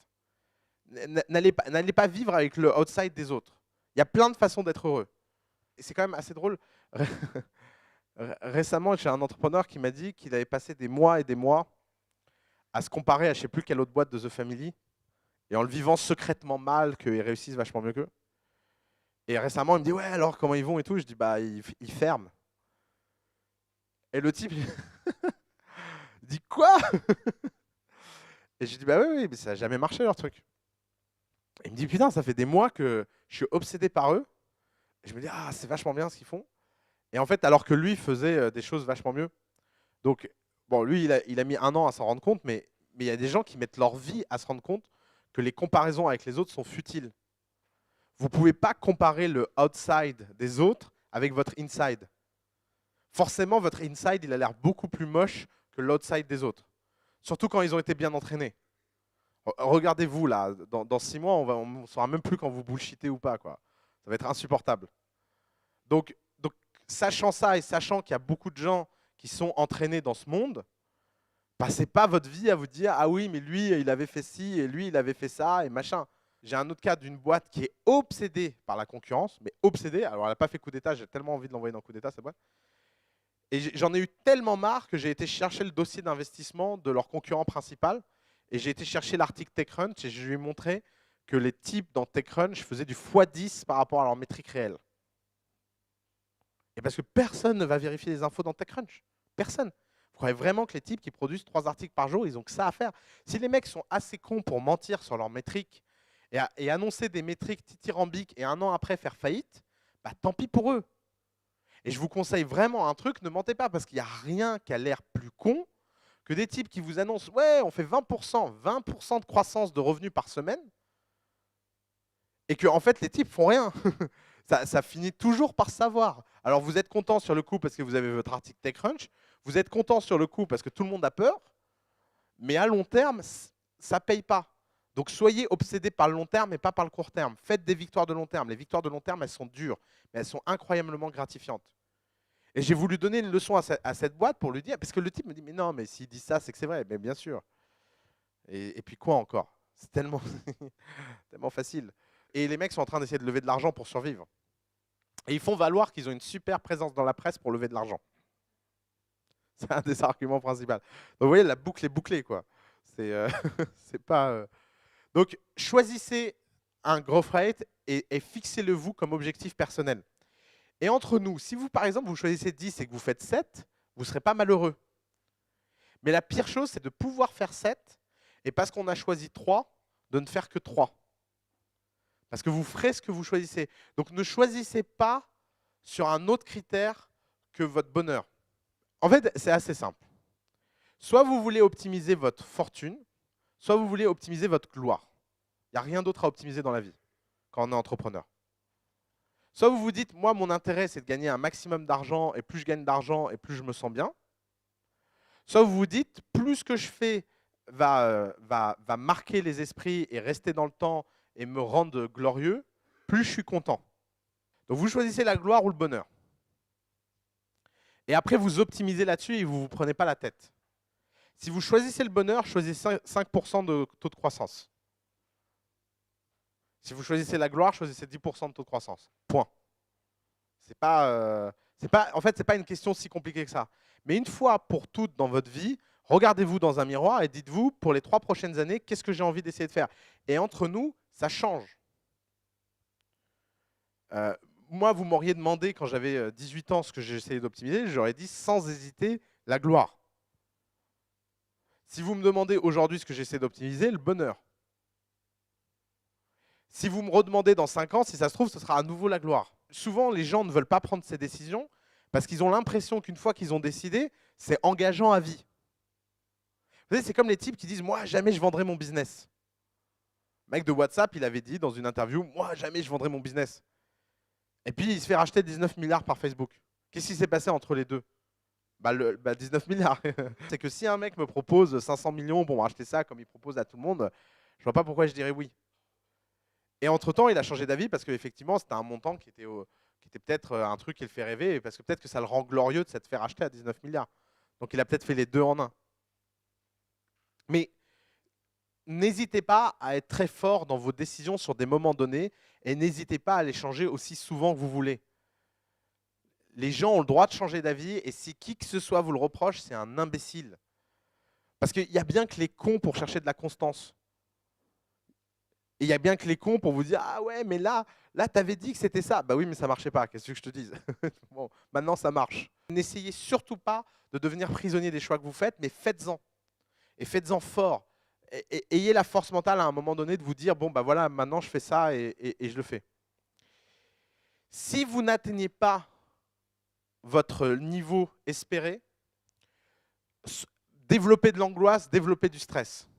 N'allez pas vivre avec le outside des autres. Il y a plein de façons d'être heureux. Et c'est quand même assez drôle. Récemment, j'ai un entrepreneur qui m'a dit qu'il avait passé des mois et des mois à se comparer à je ne sais plus quelle autre boîte de The Family, et en le vivant secrètement mal, qu'ils réussissent vachement mieux qu'eux. Et récemment, il me dit ouais, alors comment ils vont et tout. Je dis ils ferment. Et le type, il dit quoi? Et je lui dis, bah oui, oui, mais ça n'a jamais marché leur truc. Et il me dit, putain, ça fait des mois que je suis obsédé par eux. Et je me dis, ah, c'est vachement bien ce qu'ils font. Et en fait, alors que lui faisait des choses vachement mieux. Donc, bon, lui, il a mis 1 an à s'en rendre compte, mais il y a des gens qui mettent leur vie à se rendre compte que les comparaisons avec les autres sont futiles. Vous ne pouvez pas comparer le outside des autres avec votre inside. Forcément, votre inside, il a l'air beaucoup plus moche que l'outside des autres. Surtout quand ils ont été bien entraînés. Regardez-vous là, dans 6 mois, on ne saura même plus quand vous bullshitez ou pas, quoi. Ça va être insupportable. Donc, sachant ça et sachant qu'il y a beaucoup de gens qui sont entraînés dans ce monde, passez pas votre vie à vous dire ah oui, mais lui, il avait fait ci et lui, il avait fait ça et machin. J'ai un autre cas d'une boîte qui est obsédée par la concurrence, mais obsédée. Alors, elle n'a pas fait coup d'État, j'ai tellement envie de l'envoyer dans coup d'État, cette boîte. Et j'en ai eu tellement marre que j'ai été chercher le dossier d'investissement de leur concurrent principal et j'ai été chercher l'article TechCrunch et je lui ai montré que les types dans TechCrunch faisaient du x10 par rapport à leurs métriques réelles. Et parce que personne ne va vérifier les infos dans TechCrunch. Personne. Vous croyez vraiment que les types qui produisent 3 articles par jour, ils ont que ça à faire? Si les mecs sont assez cons pour mentir sur leurs métriques et annoncer des métriques dithyrambiques et 1 an après faire faillite, bah, tant pis pour eux. Et je vous conseille vraiment un truc, ne mentez pas, parce qu'il n'y a rien qui a l'air plus con que des types qui vous annoncent « Ouais, on fait 20% de croissance de revenus par semaine », et que en fait, les types font rien. Ça finit toujours par savoir. Alors, vous êtes content sur le coup parce que vous avez votre article TechCrunch, vous êtes content sur le coup parce que tout le monde a peur, mais à long terme, ça ne paye pas. Donc, soyez obsédés par le long terme et pas par le court terme. Faites des victoires de long terme. Les victoires de long terme, elles sont dures, mais elles sont incroyablement gratifiantes. Et j'ai voulu donner une leçon à cette boîte pour lui dire, parce que le type me dit, mais non, mais s'il dit ça, c'est que c'est vrai. Mais bien sûr. Et puis quoi encore? C'est tellement, tellement facile. Et les mecs sont en train d'essayer de lever de l'argent pour survivre. Et ils font valoir qu'ils ont une super présence dans la presse pour lever de l'argent. C'est un des arguments principaux. Donc vous voyez, la boucle est bouclée, quoi. C'est pas. Donc choisissez un growth rate et fixez-le vous comme objectif personnel. Et entre nous, si vous, par exemple, vous choisissez 10 et que vous faites 7, vous ne serez pas malheureux. Mais la pire chose, c'est de pouvoir faire 7 et parce qu'on a choisi 3, de ne faire que 3. Parce que vous ferez ce que vous choisissez. Donc ne choisissez pas sur un autre critère que votre bonheur. En fait, c'est assez simple. Soit vous voulez optimiser votre fortune, soit vous voulez optimiser votre gloire. Il n'y a rien d'autre à optimiser dans la vie quand on est entrepreneur. Soit vous vous dites, moi, mon intérêt, c'est de gagner un maximum d'argent, et plus je gagne d'argent, et plus je me sens bien. Soit vous vous dites, plus ce que je fais va marquer les esprits et rester dans le temps et me rendre glorieux, plus je suis content. Donc vous choisissez la gloire ou le bonheur. Et après, vous optimisez là-dessus et vous ne vous prenez pas la tête. Si vous choisissez le bonheur, choisissez 5% de taux de croissance. Si vous choisissez la gloire, choisissez 10% de taux de croissance. Point. En fait, ce n'est pas une question si compliquée que ça. Mais une fois pour toutes dans votre vie, regardez-vous dans un miroir et dites-vous, pour les 3 prochaines années, qu'est-ce que j'ai envie d'essayer de faire? Et entre nous, ça change. Moi, vous m'auriez demandé, quand j'avais 18 ans, ce que j'essayais d'optimiser, j'aurais dit sans hésiter la gloire. Si vous me demandez aujourd'hui ce que j'essaie d'optimiser, le bonheur. Si vous me redemandez dans 5 ans, si ça se trouve, ce sera à nouveau la gloire. Souvent, les gens ne veulent pas prendre ces décisions parce qu'ils ont l'impression qu'une fois qu'ils ont décidé, c'est engageant à vie. Vous savez, c'est comme les types qui disent « Moi, jamais je vendrai mon business ». Le mec de WhatsApp, il avait dit dans une interview « Moi, jamais je vendrai mon business ». Et puis, il se fait racheter 19 milliards par Facebook. Qu'est-ce qui s'est passé entre les deux? 19 milliards. C'est que si un mec me propose 500 millions pour acheter ça comme il propose à tout le monde, je ne vois pas pourquoi je dirais oui. Et entre-temps, il a changé d'avis parce qu'effectivement, c'était un montant qui était peut-être un truc qui le fait rêver, parce que peut-être que ça le rend glorieux de s'être fait racheter à 19 milliards. Donc il a peut-être fait les deux en un. Mais n'hésitez pas à être très fort dans vos décisions sur des moments donnés et n'hésitez pas à les changer aussi souvent que vous voulez. Les gens ont le droit de changer d'avis et si qui que ce soit vous le reproche, c'est un imbécile. Parce qu'il y a bien que les cons pour chercher de la constance. Et il y a bien que les cons pour vous dire « Ah ouais, mais là t'avais dit que c'était ça. » Bah oui, mais ça marchait pas, qu'est-ce que je te dise? Bon, maintenant ça marche. N'essayez surtout pas de devenir prisonnier des choix que vous faites, mais faites-en. Et faites-en fort. Ayez la force mentale à un moment donné de vous dire « Bon, bah voilà, maintenant je fais ça et je le fais. » Si vous n'atteignez pas votre niveau espéré, développez de l'angoisse, développez du stress.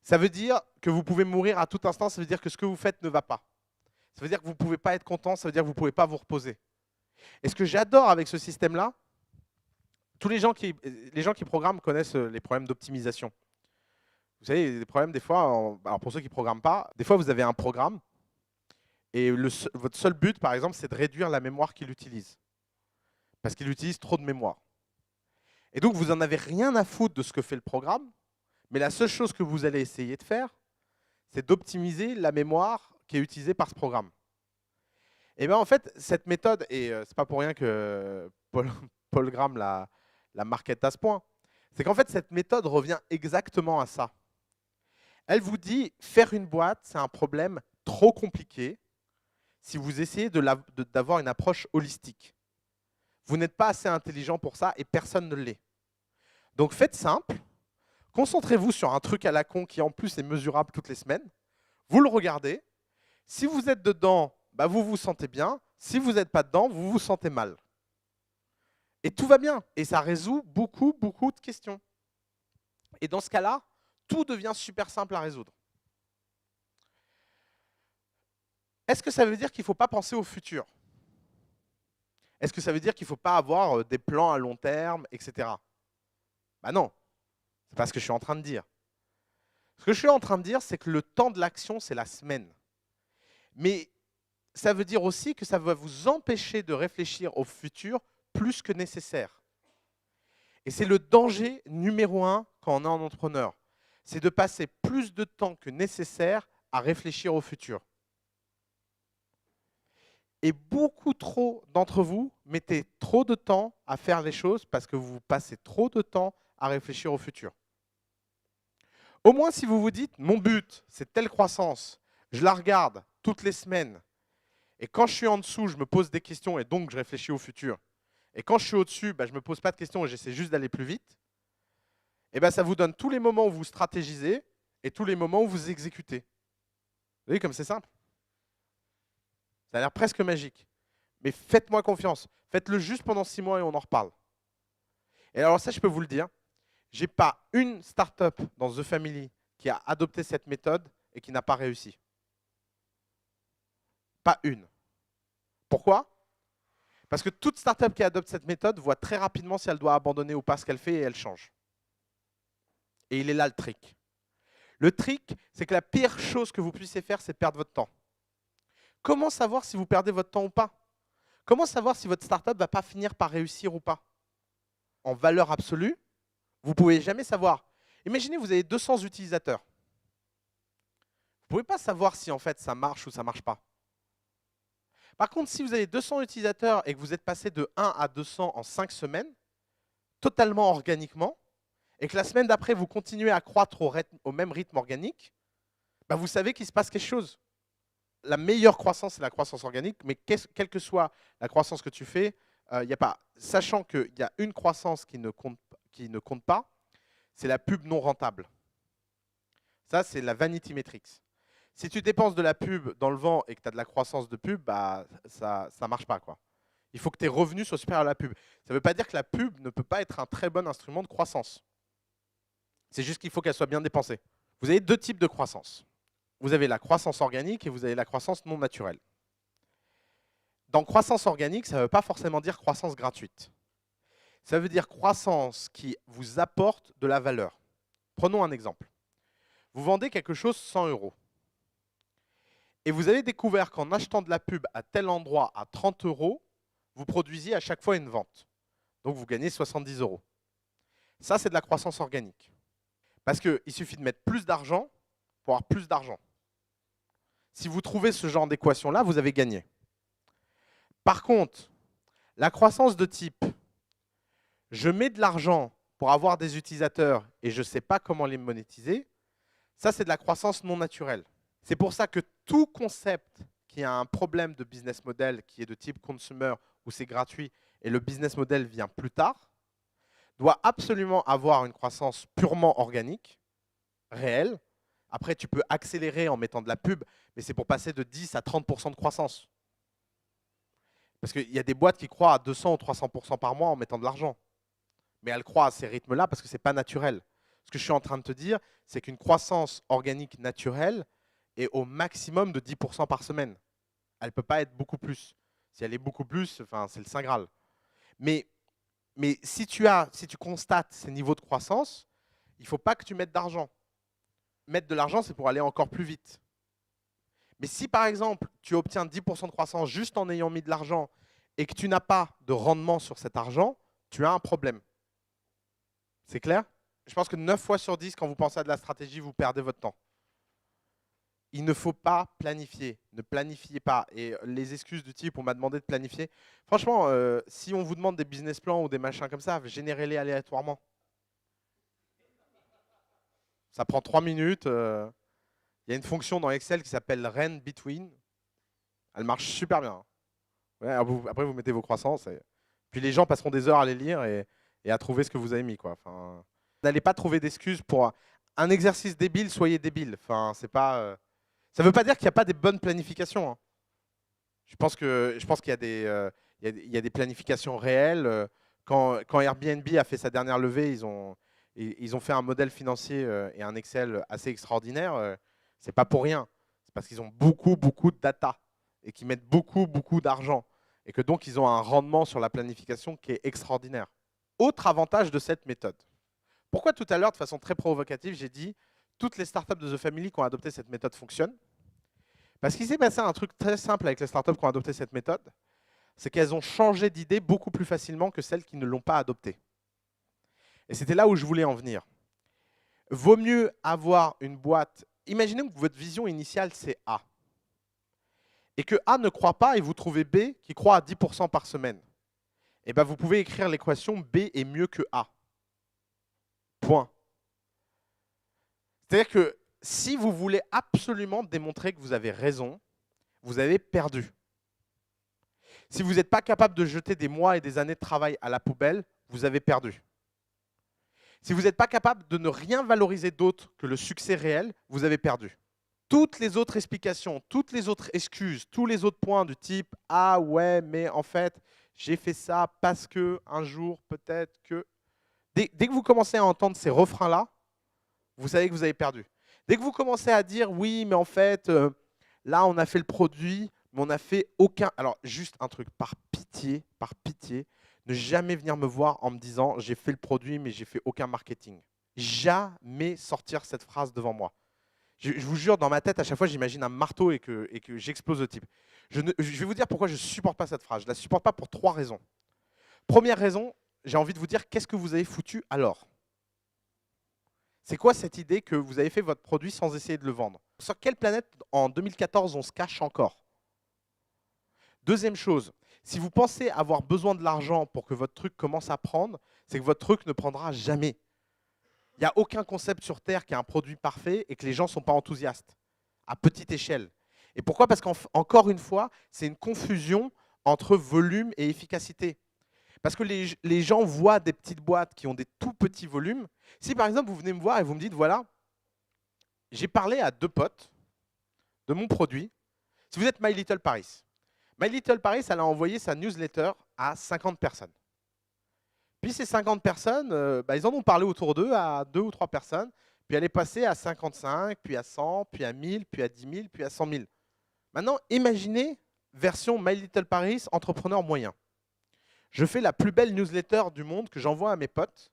Ça veut dire que vous pouvez mourir à tout instant, ça veut dire que ce que vous faites ne va pas. Ça veut dire que vous ne pouvez pas être content, ça veut dire que vous ne pouvez pas vous reposer. Et ce que j'adore avec ce système-là, tous les gens qui programment connaissent les problèmes d'optimisation. Vous savez, il y a des problèmes des fois, alors pour ceux qui ne programment pas, des fois vous avez un programme et votre seul but, par exemple, c'est de réduire la mémoire qu'il utilise. Parce qu'il utilise trop de mémoire. Et donc, vous n'en avez rien à foutre de ce que fait le programme, mais la seule chose que vous allez essayer de faire, c'est d'optimiser la mémoire qui est utilisée par ce programme. Et bien en fait, cette méthode, et c'est pas pour rien que Paul Graham la market à ce point, c'est qu'en fait, cette méthode revient exactement à ça. Elle vous dit, faire une boîte, c'est un problème trop compliqué si vous essayez d'avoir une approche holistique. Vous n'êtes pas assez intelligent pour ça et personne ne l'est. Donc faites simple, concentrez-vous sur un truc à la con qui en plus est mesurable toutes les semaines. Vous le regardez. Si vous êtes dedans, bah vous vous sentez bien. Si vous n'êtes pas dedans, vous vous sentez mal. Et tout va bien. Et ça résout beaucoup de questions. Et dans ce cas-là, tout devient super simple à résoudre. Est-ce que ça veut dire qu'il ne faut pas penser au futur? Est-ce que ça veut dire qu'il ne faut pas avoir des plans à long terme, etc. Bah non, c'est pas ce que je suis en train de dire. Ce que je suis en train de dire, c'est que le temps de l'action, c'est la semaine. Mais ça veut dire aussi que ça va vous empêcher de réfléchir au futur plus que nécessaire. Et c'est le danger numéro 1 quand on est en entrepreneur. C'est de passer plus de temps que nécessaire à réfléchir au futur. Et beaucoup trop d'entre vous mettez trop de temps à faire les choses parce que vous passez trop de temps à réfléchir au futur. Au moins, si vous vous dites, mon but, c'est telle croissance, je la regarde toutes les semaines, et quand je suis en dessous, je me pose des questions et donc je réfléchis au futur. Et quand je suis au-dessus, bah, je ne me pose pas de questions et j'essaie juste d'aller plus vite. Et bah, ça vous donne tous les moments où vous stratégisez et tous les moments où vous exécutez. Vous voyez comme c'est simple? Ça a l'air presque magique. Mais faites-moi confiance. Faites-le juste pendant 6 mois et on en reparle. Et alors ça, je peux vous le dire, je n'ai pas une startup dans The Family qui a adopté cette méthode et qui n'a pas réussi. Pas une. Pourquoi? Parce que toute startup qui adopte cette méthode voit très rapidement si elle doit abandonner ou pas ce qu'elle fait et elle change. Et il est là le trick. Le trick, c'est que la pire chose que vous puissiez faire, c'est perdre votre temps. Comment savoir si vous perdez votre temps ou pas? Comment savoir si votre startup ne va pas finir par réussir ou pas? En valeur absolue, vous ne pouvez jamais savoir. Imaginez, vous avez 200 utilisateurs. Vous ne pouvez pas savoir si en fait ça marche ou ça ne marche pas. Par contre, si vous avez 200 utilisateurs et que vous êtes passé de 1 à 200 en 5 semaines, totalement organiquement, et que la semaine d'après, vous continuez à croître au même rythme organique, bah vous savez qu'il se passe quelque chose. La meilleure croissance, c'est la croissance organique, mais quelle que soit la croissance que tu fais, y a pas, sachant qu'il y a une croissance qui ne compte pas, c'est la pub non rentable. Ça, c'est la vanity metrics. Si tu dépenses de la pub dans le vent et que tu as de la croissance de pub, bah, ça ne marche pas, quoi. Il faut que tes revenus soient supérieurs à la pub. Ça ne veut pas dire que la pub ne peut pas être un très bon instrument de croissance. C'est juste qu'il faut qu'elle soit bien dépensée. Vous avez 2 types de croissance. Vous avez la croissance organique et vous avez la croissance non naturelle. Dans croissance organique, ça ne veut pas forcément dire croissance gratuite. Ça veut dire croissance qui vous apporte de la valeur. Prenons un exemple. Vous vendez quelque chose 100 €. Et vous avez découvert qu'en achetant de la pub à tel endroit à 30 €, vous produisiez à chaque fois une vente. Donc vous gagnez 70 €. Ça, c'est de la croissance organique. Parce qu'il suffit de mettre plus d'argent pour avoir plus d'argent. Si vous trouvez ce genre d'équation-là, vous avez gagné. Par contre, la croissance de type je mets de l'argent pour avoir des utilisateurs et je ne sais pas comment les monétiser, Ça, c'est de la croissance non naturelle. C'est pour ça que tout concept qui a un problème de business model, qui est de type consumer, où c'est gratuit, et le business model vient plus tard, doit absolument avoir une croissance purement organique, réelle. Après, tu peux accélérer en mettant de la pub, mais c'est pour passer de 10 à 30% de croissance. Parce qu'il y a des boîtes qui croient à 200 ou 300% par mois en mettant de l'argent. Mais elles croient à ces rythmes-là parce que ce n'est pas naturel. Ce que je suis en train de te dire, c'est qu'une croissance organique naturelle est au maximum de 10% par semaine. Elle ne peut pas être beaucoup plus. Si elle est beaucoup plus, enfin, c'est le Saint Graal. Mais si tu constates ces niveaux de croissance, il ne faut pas que tu mettes d'argent. Mettre de l'argent, c'est pour aller encore plus vite. Mais si par exemple, tu obtiens 10% de croissance juste en ayant mis de l'argent et que tu n'as pas de rendement sur cet argent, tu as un problème. C'est clair? Je pense que 9 fois sur 10, quand vous pensez à de la stratégie, vous perdez votre temps. Il ne faut pas planifier. Ne planifiez pas. Et les excuses du type, on m'a demandé de planifier. Franchement, si on vous demande des business plans ou des machins comme ça, générez-les aléatoirement. Ça prend 3 minutes. Il y a une fonction dans Excel qui s'appelle Run Between. Elle marche super bien. Ouais, après, vous mettez vos croissances. Puis les gens passeront des heures à les lire et à trouver ce que vous avez mis, quoi. Enfin, n'allez pas trouver d'excuses pour un exercice débile, soyez débile. Enfin, c'est pas, ça ne veut pas dire qu'il n'y a pas des bonnes planifications, hein. Je pense qu'il y a des planifications réelles. Quand Airbnb a fait sa dernière levée, ils ont fait un modèle financier et un Excel assez extraordinaire. C'est pas pour rien. C'est parce qu'ils ont beaucoup, beaucoup de data et qu'ils mettent beaucoup, beaucoup d'argent. Et que donc, ils ont un rendement sur la planification qui est extraordinaire. Autre avantage de cette méthode. Pourquoi tout à l'heure, de façon très provocative, j'ai dit toutes les startups de The Family qui ont adopté cette méthode fonctionnent? Parce qu'il s'est passé un truc très simple avec les startups qui ont adopté cette méthode, c'est qu'elles ont changé d'idée beaucoup plus facilement que celles qui ne l'ont pas adoptée. Et c'était là où je voulais en venir. Vaut mieux avoir une boîte. Imaginez que votre vision initiale, c'est A. Et que A ne croit pas et vous trouvez B qui croit à 10% par semaine. Et bien, vous pouvez écrire l'équation B est mieux que A. Point. C'est-à-dire que si vous voulez absolument démontrer que vous avez raison, vous avez perdu. Si vous n'êtes pas capable de jeter des mois et des années de travail à la poubelle, vous avez perdu. Si vous n'êtes pas capable de ne rien valoriser d'autre que le succès réel, vous avez perdu. Toutes les autres explications, toutes les autres excuses, tous les autres points du type « Ah ouais, mais en fait, j'ai fait ça parce que un jour, peut-être que… » Dès que vous commencez à entendre ces refrains-là, vous savez que vous avez perdu. Dès que vous commencez à dire « Oui, mais en fait, là, on a fait le produit, mais on n'a fait aucun… » Alors, juste un truc, par pitié, ne jamais venir me voir en me disant « J'ai fait le produit, mais j'ai fait aucun marketing. » Jamais sortir cette phrase devant moi. Je vous jure, dans ma tête, à chaque fois, j'imagine un marteau et que j'explose le type. Je vais vous dire pourquoi je ne supporte pas cette phrase. Je ne la supporte pas pour 3 raisons. Première raison, j'ai envie de vous dire qu'est-ce que vous avez foutu alors? C'est quoi cette idée que vous avez fait votre produit sans essayer de le vendre? Sur quelle planète, en 2014, on se cache encore? Deuxième chose, si vous pensez avoir besoin de l'argent pour que votre truc commence à prendre, c'est que votre truc ne prendra jamais. Il n'y a aucun concept sur Terre qui a un produit parfait et que les gens ne sont pas enthousiastes, à petite échelle. Et pourquoi? Parce qu'encore une fois, c'est une confusion entre volume et efficacité. Parce que les gens voient des petites boîtes qui ont des tout petits volumes. Si par exemple, vous venez me voir et vous me dites, voilà, j'ai parlé à 2 potes de mon produit. Si vous êtes My Little Paris, My Little Paris, elle a envoyé sa newsletter à 50 personnes. Puis ces 50 personnes, ils en ont parlé autour d'eux à 2 ou 3 personnes. Puis elle est passée à 55, puis à 100, puis à 1000, puis à 10 000, puis à 100 000. Maintenant, imaginez version My Little Paris, entrepreneur moyen. Je fais la plus belle newsletter du monde que j'envoie à mes potes.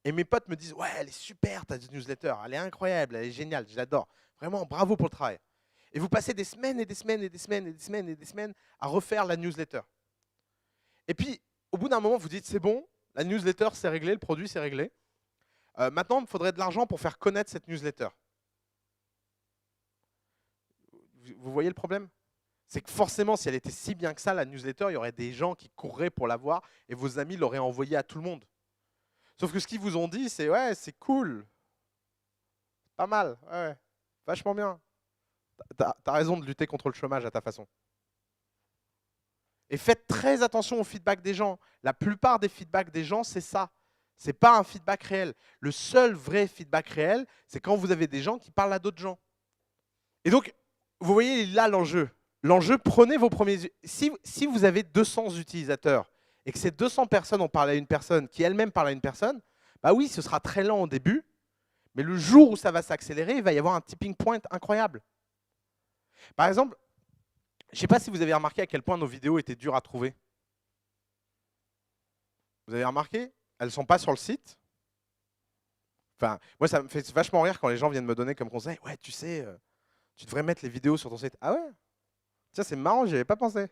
Et mes potes me disent « Ouais, elle est super ta newsletter, elle est incroyable, elle est géniale, je l'adore. Vraiment, bravo pour le travail. » Et vous passez des semaines et des semaines et des semaines et des semaines et des semaines à refaire la newsletter. Et puis, au bout d'un moment, vous dites « C'est bon, la newsletter, c'est réglé, le produit, c'est réglé. Maintenant, il me faudrait de l'argent pour faire connaître cette newsletter. » Vous voyez le problème? C'est que forcément, si elle était si bien que ça, la newsletter, il y aurait des gens qui courraient pour la voir et vos amis l'auraient envoyée à tout le monde. Sauf que ce qu'ils vous ont dit, c'est « Ouais, c'est cool. Pas mal, ouais. Vachement bien. T'as raison de lutter contre le chômage à ta façon. Et faites très attention au feedback des gens. La plupart des feedbacks des gens, c'est ça. C'est pas un feedback réel. Le seul vrai feedback réel, c'est quand vous avez des gens qui parlent à d'autres gens. Et donc, vous voyez là l'enjeu. L'enjeu, prenez vos premiers... Si vous avez 200 utilisateurs et que ces 200 personnes ont parlé à une personne qui elle-même parle à une personne, bah oui, ce sera très lent au début, mais le jour où ça va s'accélérer, il va y avoir un tipping point incroyable. Par exemple, je ne sais pas si vous avez remarqué à quel point nos vidéos étaient dures à trouver. Vous avez remarqué? Elles ne sont pas sur le site. Enfin, moi, ça me fait vachement rire quand les gens viennent me donner comme conseil. Ouais, tu sais, tu devrais mettre les vidéos sur ton site. Ah ouais? Tiens, c'est marrant, j'y avais pas pensé.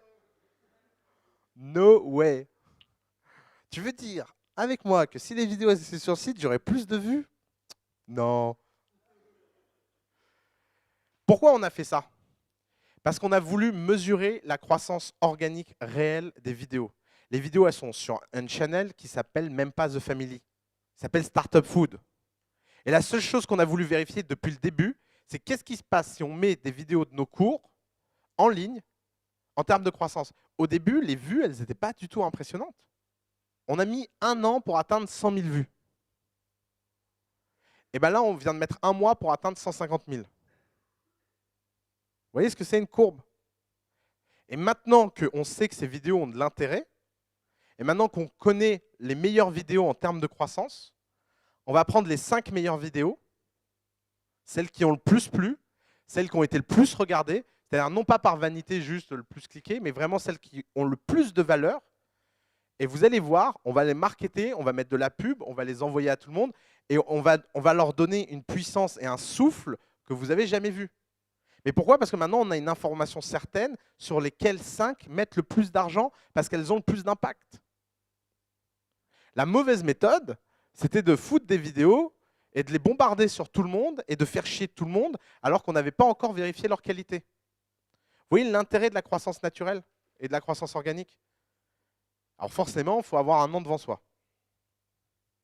No way. Tu veux dire avec moi que si les vidéos étaient sur le site, j'aurais plus de vues? Non. Pourquoi on a fait ça? Parce qu'on a voulu mesurer la croissance organique réelle des vidéos. Les vidéos, elles sont sur un channel qui s'appelle même pas The Family. Ça s'appelle Startup Food. Et la seule chose qu'on a voulu vérifier depuis le début, c'est qu'est-ce qui se passe si on met des vidéos de nos cours en ligne en termes de croissance. Au début, les vues, elles n'étaient pas du tout impressionnantes. On a mis 1 an pour atteindre 100 000 vues. Et bien là, on vient de mettre 1 mois pour atteindre 150 000. Vous voyez ce que c'est une courbe? Et maintenant qu'on sait que ces vidéos ont de l'intérêt, et maintenant qu'on connaît les meilleures vidéos en termes de croissance, on va prendre les 5 meilleures vidéos, celles qui ont le plus plu, celles qui ont été le plus regardées, c'est-à-dire non pas par vanité juste le plus cliqué, mais vraiment celles qui ont le plus de valeur. Et vous allez voir, on va les marketer, on va mettre de la pub, on va les envoyer à tout le monde, et on va leur donner une puissance et un souffle que vous n'avez jamais vu. Mais pourquoi? Parce que maintenant, on a une information certaine sur lesquelles 5 mettent le plus d'argent parce qu'elles ont le plus d'impact. La mauvaise méthode, c'était de foutre des vidéos et de les bombarder sur tout le monde et de faire chier tout le monde alors qu'on n'avait pas encore vérifié leur qualité. Vous voyez l'intérêt de la croissance naturelle et de la croissance organique? Alors forcément, il faut avoir un an devant soi.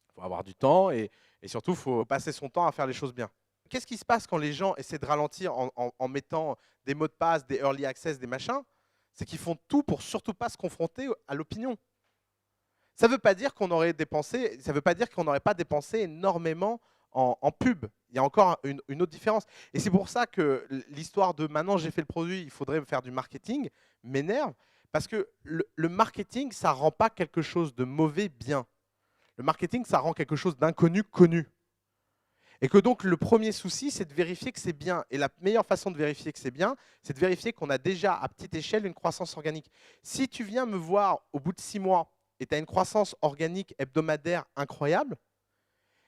Il faut avoir du temps et surtout, il faut passer son temps à faire les choses bien. Qu'est-ce qui se passe quand les gens essaient de ralentir en mettant des mots de passe, des early access, des machins? C'est qu'ils font tout pour surtout pas se confronter à l'opinion. Ça ne veut pas dire qu'on aurait dépensé, ça veut pas dire qu'on n'aurait pas dépensé énormément en pub. Il y a encore une autre différence. Et c'est pour ça que l'histoire de maintenant j'ai fait le produit, il faudrait faire du marketing, m'énerve. Parce que le marketing, ça ne rend pas quelque chose de mauvais bien. Le marketing, ça rend quelque chose d'inconnu connu. Et que donc le premier souci, c'est de vérifier que c'est bien. Et la meilleure façon de vérifier que c'est bien, c'est de vérifier qu'on a déjà à petite échelle une croissance organique. Si tu viens me voir au bout de 6 mois et tu as une croissance organique hebdomadaire incroyable,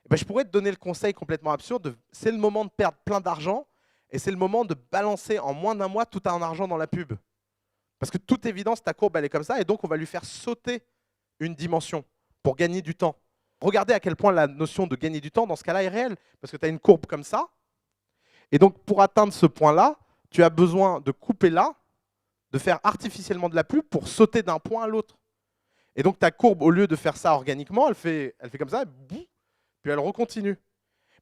eh ben je pourrais te donner le conseil complètement absurde, c'est le moment de perdre plein d'argent et c'est le moment de balancer en moins d'1 mois tout ton argent dans la pub. Parce que toute évidence, ta courbe, elle est comme ça et donc on va lui faire sauter une dimension pour gagner du temps. Regardez à quel point la notion de gagner du temps, dans ce cas-là, est réelle. Parce que tu as une courbe comme ça. Et donc, pour atteindre ce point-là, tu as besoin de couper là, de faire artificiellement de la pub pour sauter d'un point à l'autre. Et donc, ta courbe, au lieu de faire ça organiquement, elle fait comme ça, puis elle recontinue.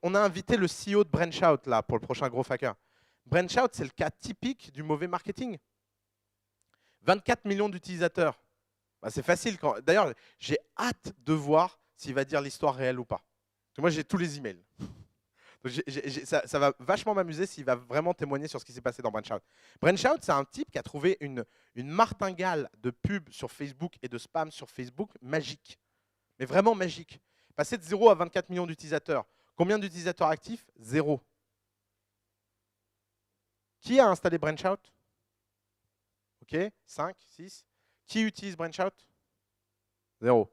On a invité le CEO de Branchout là, pour le prochain Growth Hacker. Branchout, c'est le cas typique du mauvais marketing. 24 millions d'utilisateurs. Bah, c'est facile. D'ailleurs, j'ai hâte de voir s'il va dire l'histoire réelle ou pas. Parce que moi, j'ai tous les emails. Donc, ça va vachement m'amuser s'il va vraiment témoigner sur ce qui s'est passé dans Branchout. Branchout, c'est un type qui a trouvé une martingale de pub sur Facebook et de spam sur Facebook magique. Mais vraiment magique. Passer de 0 à 24 millions d'utilisateurs. Combien d'utilisateurs actifs? 0. Qui a installé Branchout? OK, 5, 6. Qui utilise Branchout? 0.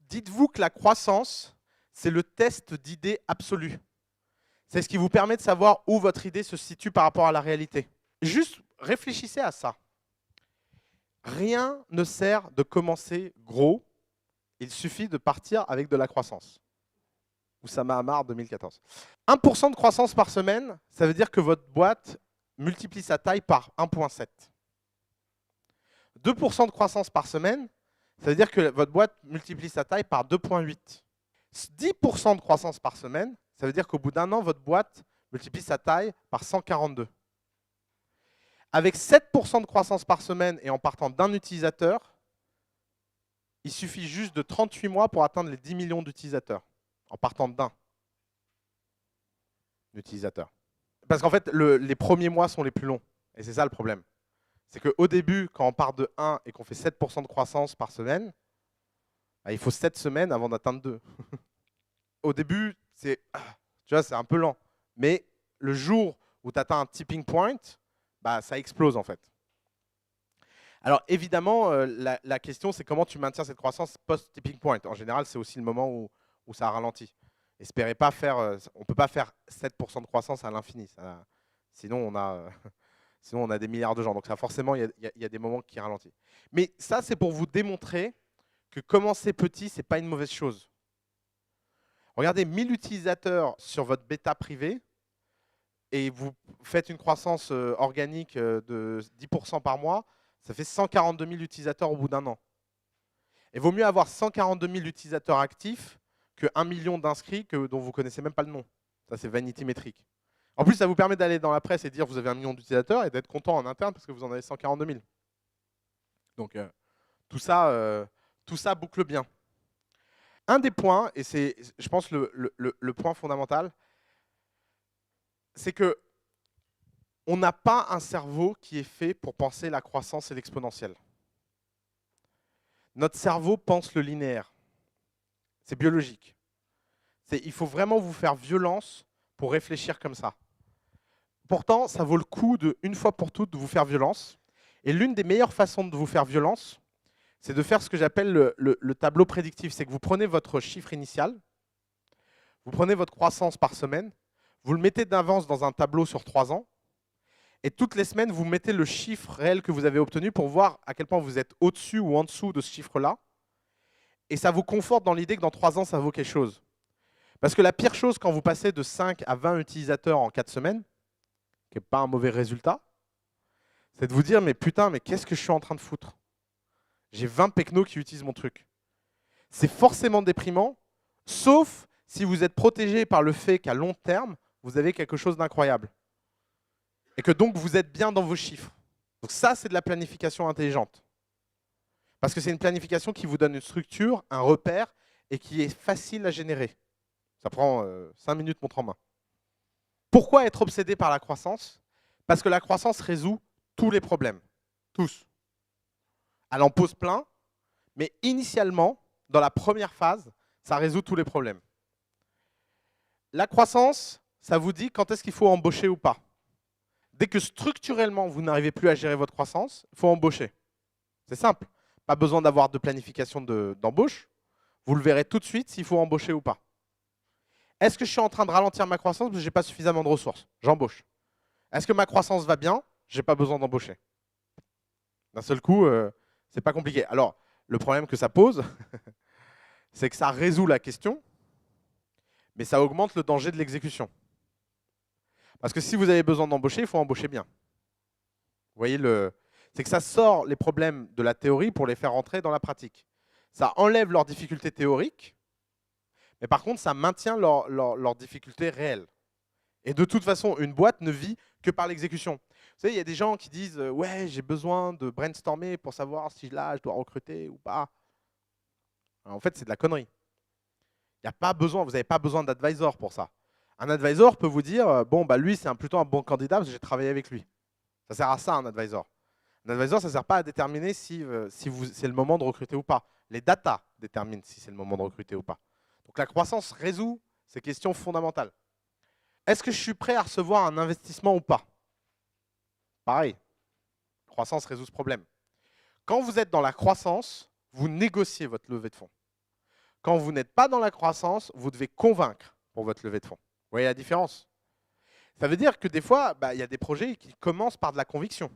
Dites-vous que la croissance, c'est le test d'idée absolue. C'est ce qui vous permet de savoir où votre idée se situe par rapport à la réalité. Juste réfléchissez à ça. Rien ne sert de commencer gros, il suffit de partir avec de la croissance. Oussama Hamar, 2014. 1% de croissance par semaine, ça veut dire que votre boîte multiplie sa taille par 1,7. 2% de croissance par semaine, ça veut dire que votre boîte multiplie sa taille par 2,8. 10% de croissance par semaine, ça veut dire qu'au bout d'1 an, votre boîte multiplie sa taille par 142. Avec 7% de croissance par semaine et en partant d'un utilisateur, il suffit juste de 38 mois pour atteindre les 10 millions d'utilisateurs, en partant d'un utilisateur. Parce qu'en fait, les premiers mois sont les plus longs. Et c'est ça le problème. C'est qu'au début, quand on part de 1 et qu'on fait 7% de croissance par semaine, bah, il faut 7 semaines avant d'atteindre 2. Au début, tu vois, c'est un peu lent. Mais le jour où tu atteins un tipping point, bah, ça explose en fait. Alors évidemment, la question, c'est comment tu maintiens cette croissance post-tipping point. En général, c'est aussi le moment où ça ralentit. Espérez pas faire, on ne peut pas faire 7% de croissance à l'infini. Sinon, sinon, on a des milliards de gens. Donc ça, forcément, il y a des moments qui ralentissent. Mais ça, c'est pour vous démontrer que commencer petit, ce n'est pas une mauvaise chose. Regardez, 1000 utilisateurs sur votre bêta privé et vous faites une croissance organique de 10% par mois, ça fait 142 000 utilisateurs au bout d'un an. Et vaut mieux avoir 142 000 utilisateurs actifs que 1 million d'inscrits dont vous ne connaissez même pas le nom. Ça, c'est vanity métrique. En plus, ça vous permet d'aller dans la presse et de dire que vous avez 1 million d'utilisateurs et d'être content en interne parce que vous en avez 142 000. Donc, tout ça boucle bien. Un des points, et c'est, je pense, le point fondamental, c'est que on n'a pas un cerveau qui est fait pour penser la croissance et l'exponentielle. Notre cerveau pense le linéaire. C'est biologique. Il faut vraiment vous faire violence pour réfléchir comme ça. Pourtant, ça vaut le coup de, une fois pour toutes, de vous faire violence. Et l'une des meilleures façons de vous faire violence, c'est de faire ce que j'appelle le tableau prédictif. C'est que vous prenez votre chiffre initial, vous prenez votre croissance par semaine, vous le mettez d'avance dans un tableau sur 3 ans, et toutes les semaines, vous mettez le chiffre réel que vous avez obtenu pour voir à quel point vous êtes au-dessus ou en dessous de ce chiffre-là. Et ça vous conforte dans l'idée que dans 3 ans, ça vaut quelque chose. Parce que la pire chose quand vous passez de 5 à 20 utilisateurs en 4 semaines, qui n'est pas un mauvais résultat, c'est de vous dire, mais putain, mais qu'est-ce que je suis en train de foutre? J'ai 20 pecnos qui utilisent mon truc. C'est forcément déprimant, sauf si vous êtes protégé par le fait qu'à long terme, vous avez quelque chose d'incroyable. Et que donc vous êtes bien dans vos chiffres. Donc ça, c'est de la planification intelligente. Parce que c'est une planification qui vous donne une structure, un repère, et qui est facile à générer. Ça prend 5 minutes montre en main. Pourquoi être obsédé par la croissance? Parce que la croissance résout tous les problèmes. Tous. Elle en pose plein, mais initialement, dans la première phase, ça résout tous les problèmes. La croissance, ça vous dit quand est-ce qu'il faut embaucher ou pas. Dès que structurellement, vous n'arrivez plus à gérer votre croissance, il faut embaucher. C'est simple. Pas besoin d'avoir de planification d'embauche. Vous le verrez tout de suite s'il faut embaucher ou pas. Est-ce que je suis en train de ralentir ma croissance parce que je n'ai pas suffisamment de ressources? J'embauche. Est-ce que ma croissance va bien? Je n'ai pas besoin d'embaucher. D'un seul coup, c'est pas compliqué. Alors, le problème que ça pose, c'est que ça résout la question, mais ça augmente le danger de l'exécution. Parce que si vous avez besoin d'embaucher, il faut embaucher bien. Vous voyez, c'est que ça sort les problèmes de la théorie pour les faire rentrer dans la pratique. Ça enlève leurs difficultés théoriques, mais par contre, ça maintient leurs difficultés réelles. Et de toute façon, une boîte ne vit que par l'exécution. Vous savez, il y a des gens qui disent « Ouais, j'ai besoin de brainstormer pour savoir si là, je dois recruter ou pas. » En fait, c'est de la connerie. Il n'y a pas besoin, vous n'avez pas besoin d'advisor pour ça. Un advisor peut vous dire, bon, bah, lui, c'est plutôt un bon candidat parce que j'ai travaillé avec lui. Ça sert à ça, un advisor. Un advisor, ça ne sert pas à déterminer si c'est le moment de recruter ou pas. Les data déterminent si c'est le moment de recruter ou pas. Donc la croissance résout ces questions fondamentales. Est-ce que je suis prêt à recevoir un investissement ou pas? Pareil, la croissance résout ce problème. Quand vous êtes dans la croissance, vous négociez votre levée de fonds. Quand vous n'êtes pas dans la croissance, vous devez convaincre pour votre levée de fonds. Vous voyez la différence? Ça veut dire que des fois, il y a des projets qui commencent par de la conviction.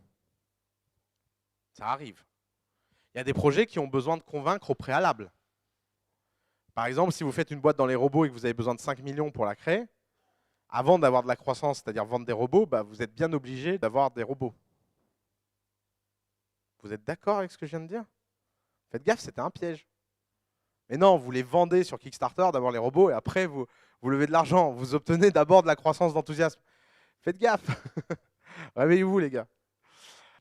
Ça arrive. Il y a des projets qui ont besoin de convaincre au préalable. Par exemple, si vous faites une boîte dans les robots et que vous avez besoin de 5 millions pour la créer, avant d'avoir de la croissance, c'est-à-dire vendre des robots, vous êtes bien obligé d'avoir des robots. Vous êtes d'accord avec ce que je viens de dire? Faites gaffe, c'était un piège. Mais non, vous les vendez sur Kickstarter, d'abord les robots, et après vous levez de l'argent. Vous obtenez d'abord de la croissance d'enthousiasme. Faites gaffe. Réveillez-vous les gars.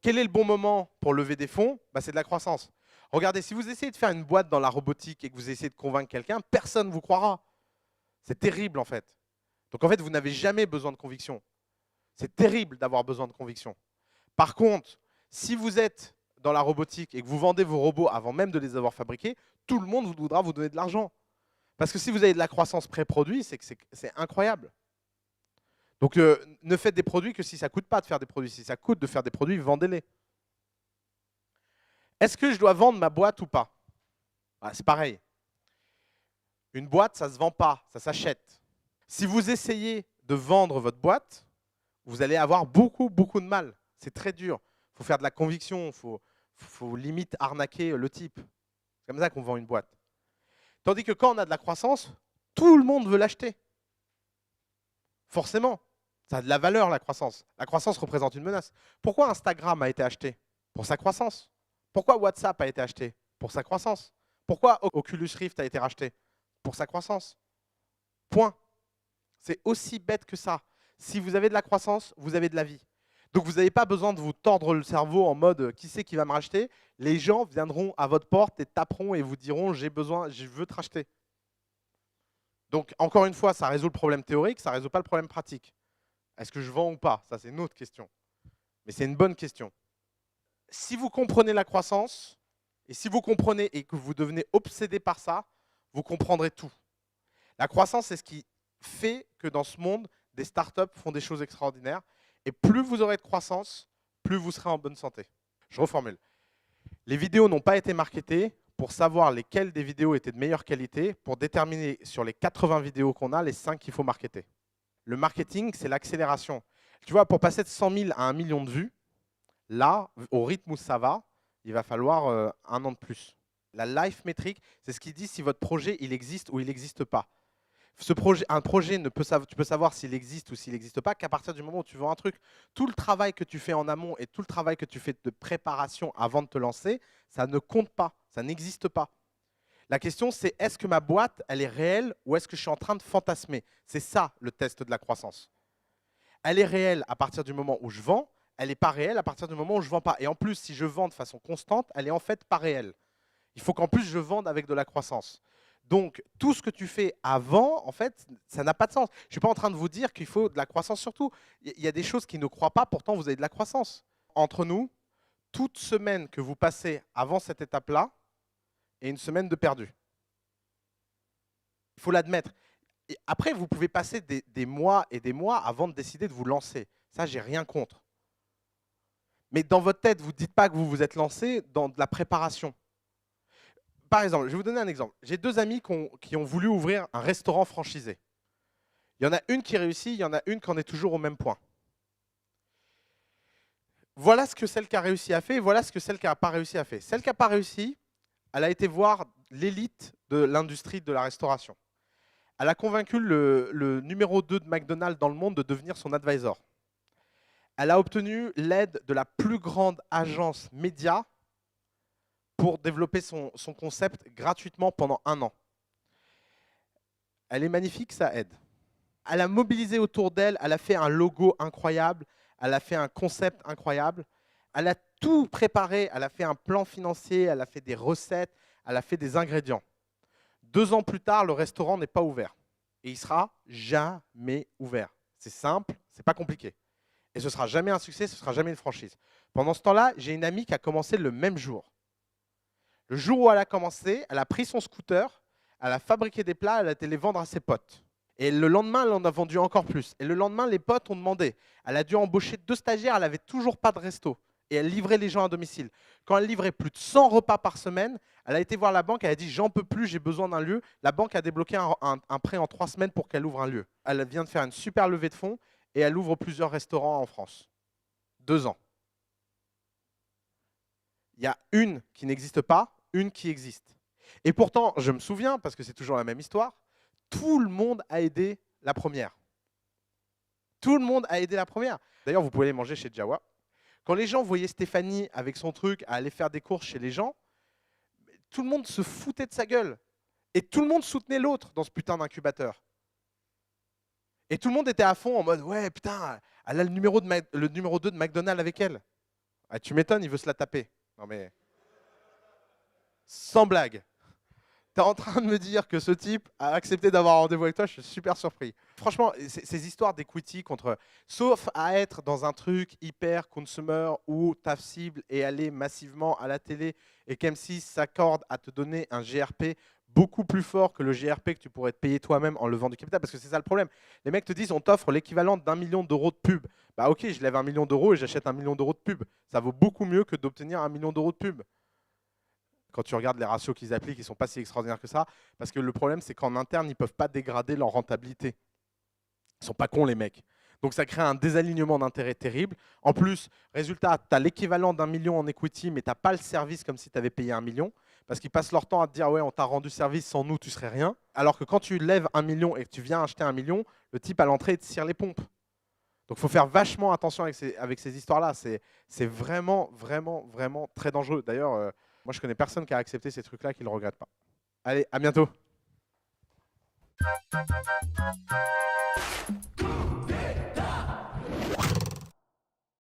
Quel est le bon moment pour lever des fonds? C'est de la croissance. Regardez, si vous essayez de faire une boîte dans la robotique et que vous essayez de convaincre quelqu'un, personne ne vous croira. C'est terrible en fait. Donc en fait, vous n'avez jamais besoin de conviction. C'est terrible d'avoir besoin de conviction. Par contre, si vous êtes dans la robotique et que vous vendez vos robots avant même de les avoir fabriqués, tout le monde voudra vous donner de l'argent. Parce que si vous avez de la croissance pré-produit, c'est que c'est incroyable. Donc ne faites des produits que si ça ne coûte pas de faire des produits. Si ça coûte de faire des produits, vendez-les. Est-ce que je dois vendre ma boîte ou pas? C'est pareil. Une boîte, ça ne se vend pas, ça s'achète. Si vous essayez de vendre votre boîte, vous allez avoir beaucoup, beaucoup de mal. C'est très dur. Il faut faire de la conviction, il faut limite arnaquer le type. C'est comme ça qu'on vend une boîte. Tandis que quand on a de la croissance, tout le monde veut l'acheter. Forcément, ça a de la valeur la croissance. La croissance représente une menace. Pourquoi Instagram a été acheté? Pour sa croissance. Pourquoi WhatsApp a été acheté? Pour sa croissance. Pourquoi Oculus Rift a été racheté? Pour sa croissance. Point. C'est aussi bête que ça. Si vous avez de la croissance, vous avez de la vie. Donc vous n'avez pas besoin de vous tordre le cerveau en mode qui c'est qui va me racheter. Les gens viendront à votre porte et taperont et vous diront j'ai besoin, je veux te racheter. Donc encore une fois, ça résout le problème théorique, ça ne résout pas le problème pratique. Est-ce que je vends ou pas? Ça c'est une autre question. Mais c'est une bonne question. Si vous comprenez la croissance, et si vous comprenez et que vous devenez obsédé par ça, vous comprendrez tout. La croissance, c'est ce qui fait que dans ce monde, des startups font des choses extraordinaires. Et plus vous aurez de croissance, plus vous serez en bonne santé. Je reformule. Les vidéos n'ont pas été marketées pour savoir lesquelles des vidéos étaient de meilleure qualité, pour déterminer sur les 80 vidéos qu'on a, les 5 qu'il faut marketer. Le marketing, c'est l'accélération. Tu vois, pour passer de 100 000 à 1 million de vues, là, au rythme où ça va, il va falloir 1 an de plus. La life metric, c'est ce qui dit si votre projet il existe ou il n'existe pas. Un projet, tu peux savoir s'il existe ou s'il n'existe pas qu'à partir du moment où tu vends un truc. Tout le travail que tu fais en amont et tout le travail que tu fais de préparation avant de te lancer, ça ne compte pas, ça n'existe pas. La question, c'est est-ce que ma boîte, elle est réelle ou est-ce que je suis en train de fantasmer? C'est ça le test de la croissance. Elle est réelle à partir du moment où je vends, elle n'est pas réelle à partir du moment où je ne vends pas. Et en plus, si je vends de façon constante, elle est en fait pas réelle. Il faut qu'en plus je vende avec de la croissance. Donc, tout ce que tu fais avant, en fait, ça n'a pas de sens. Je ne suis pas en train de vous dire qu'il faut de la croissance surtout. Il y a des choses qui ne croient pas, pourtant vous avez de la croissance. Entre nous, toute semaine que vous passez avant cette étape-là est une semaine de perdu. Il faut l'admettre. Et après, vous pouvez passer des mois et des mois avant de décider de vous lancer. Ça, j'ai rien contre. Mais dans votre tête, vous ne dites pas que vous vous êtes lancé dans de la préparation. Par exemple, je vais vous donner un exemple. J'ai 2 amis qui ont voulu ouvrir un restaurant franchisé. Il y en a une qui réussit, il y en a une qui en est toujours au même point. Voilà ce que celle qui a réussi a fait, voilà ce que celle qui n'a pas réussi a fait. Celle qui n'a pas réussi, elle a été voir l'élite de l'industrie de la restauration. Elle a convaincu le numéro 2 de McDonald's dans le monde de devenir son advisor. Elle a obtenu l'aide de la plus grande agence média pour développer son concept gratuitement pendant 1 an. Elle est magnifique, ça aide. Elle a mobilisé autour d'elle, elle a fait un logo incroyable, elle a fait un concept incroyable, elle a tout préparé, elle a fait un plan financier, elle a fait des recettes, elle a fait des ingrédients. 2 ans plus tard, le restaurant n'est pas ouvert. Et il ne sera jamais ouvert. C'est simple, c'est pas compliqué. Et ce ne sera jamais un succès, ce ne sera jamais une franchise. Pendant ce temps-là, j'ai une amie qui a commencé le même jour. Le jour où elle a commencé, elle a pris son scooter, elle a fabriqué des plats, elle a été les vendre à ses potes. Et le lendemain, elle en a vendu encore plus. Et le lendemain, les potes ont demandé. Elle a dû embaucher 2 stagiaires, elle n'avait toujours pas de resto. Et elle livrait les gens à domicile. Quand elle livrait plus de 100 repas par semaine, elle a été voir la banque, elle a dit « j'en peux plus, j'ai besoin d'un lieu ». La banque a débloqué un prêt en 3 semaines pour qu'elle ouvre un lieu. Elle vient de faire une super levée de fonds et elle ouvre plusieurs restaurants en France. 2 ans. Il y a une qui n'existe pas, une qui existe. Et pourtant, je me souviens, parce que c'est toujours la même histoire, tout le monde a aidé la première. Tout le monde a aidé la première. D'ailleurs, vous pouvez aller manger chez Jawa. Quand les gens voyaient Stéphanie avec son truc à aller faire des courses chez les gens, tout le monde se foutait de sa gueule. Et tout le monde soutenait l'autre dans ce putain d'incubateur. Et tout le monde était à fond en mode ouais, putain, elle a le numéro 2 de McDonald's avec elle. Ah, tu m'étonnes, il veut se la taper. Non mais. Sans blague. T'es en train de me dire que ce type a accepté d'avoir un rendez-vous avec toi, je suis super surpris. Franchement, ces histoires d'equity contre. Sauf à être dans un truc hyper consumer où ta cible est allée massivement à la télé et qu'M6 s'accorde à te donner un GRP beaucoup plus fort que le GRP que tu pourrais te payer toi-même en levant du capital. Parce que c'est ça le problème. Les mecs te disent on t'offre l'équivalent d'1 million d'euros de pub. Bah ok, je lève 1 million d'euros et j'achète 1 million d'euros de pub. Ça vaut beaucoup mieux que d'obtenir 1 million d'euros de pub. Quand tu regardes les ratios qu'ils appliquent, ils ne sont pas si extraordinaires que ça. Parce que le problème, c'est qu'en interne, ils ne peuvent pas dégrader leur rentabilité. Ils ne sont pas cons, les mecs. Donc ça crée un désalignement d'intérêts terrible. En plus, résultat, tu as l'équivalent d'1 million en equity, mais tu n'as pas le service comme si tu avais payé 1 million. Parce qu'ils passent leur temps à te dire, ouais, on t'a rendu service, sans nous, tu serais rien. Alors que quand tu lèves 1 million et que tu viens acheter 1 million, le type à l'entrée, il te tire les pompes. Donc il faut faire vachement attention avec ces histoires-là. C'est vraiment, vraiment, vraiment très dangereux. D'ailleurs, moi, je connais personne qui a accepté ces trucs-là qui ne le regrette pas. Allez, à bientôt.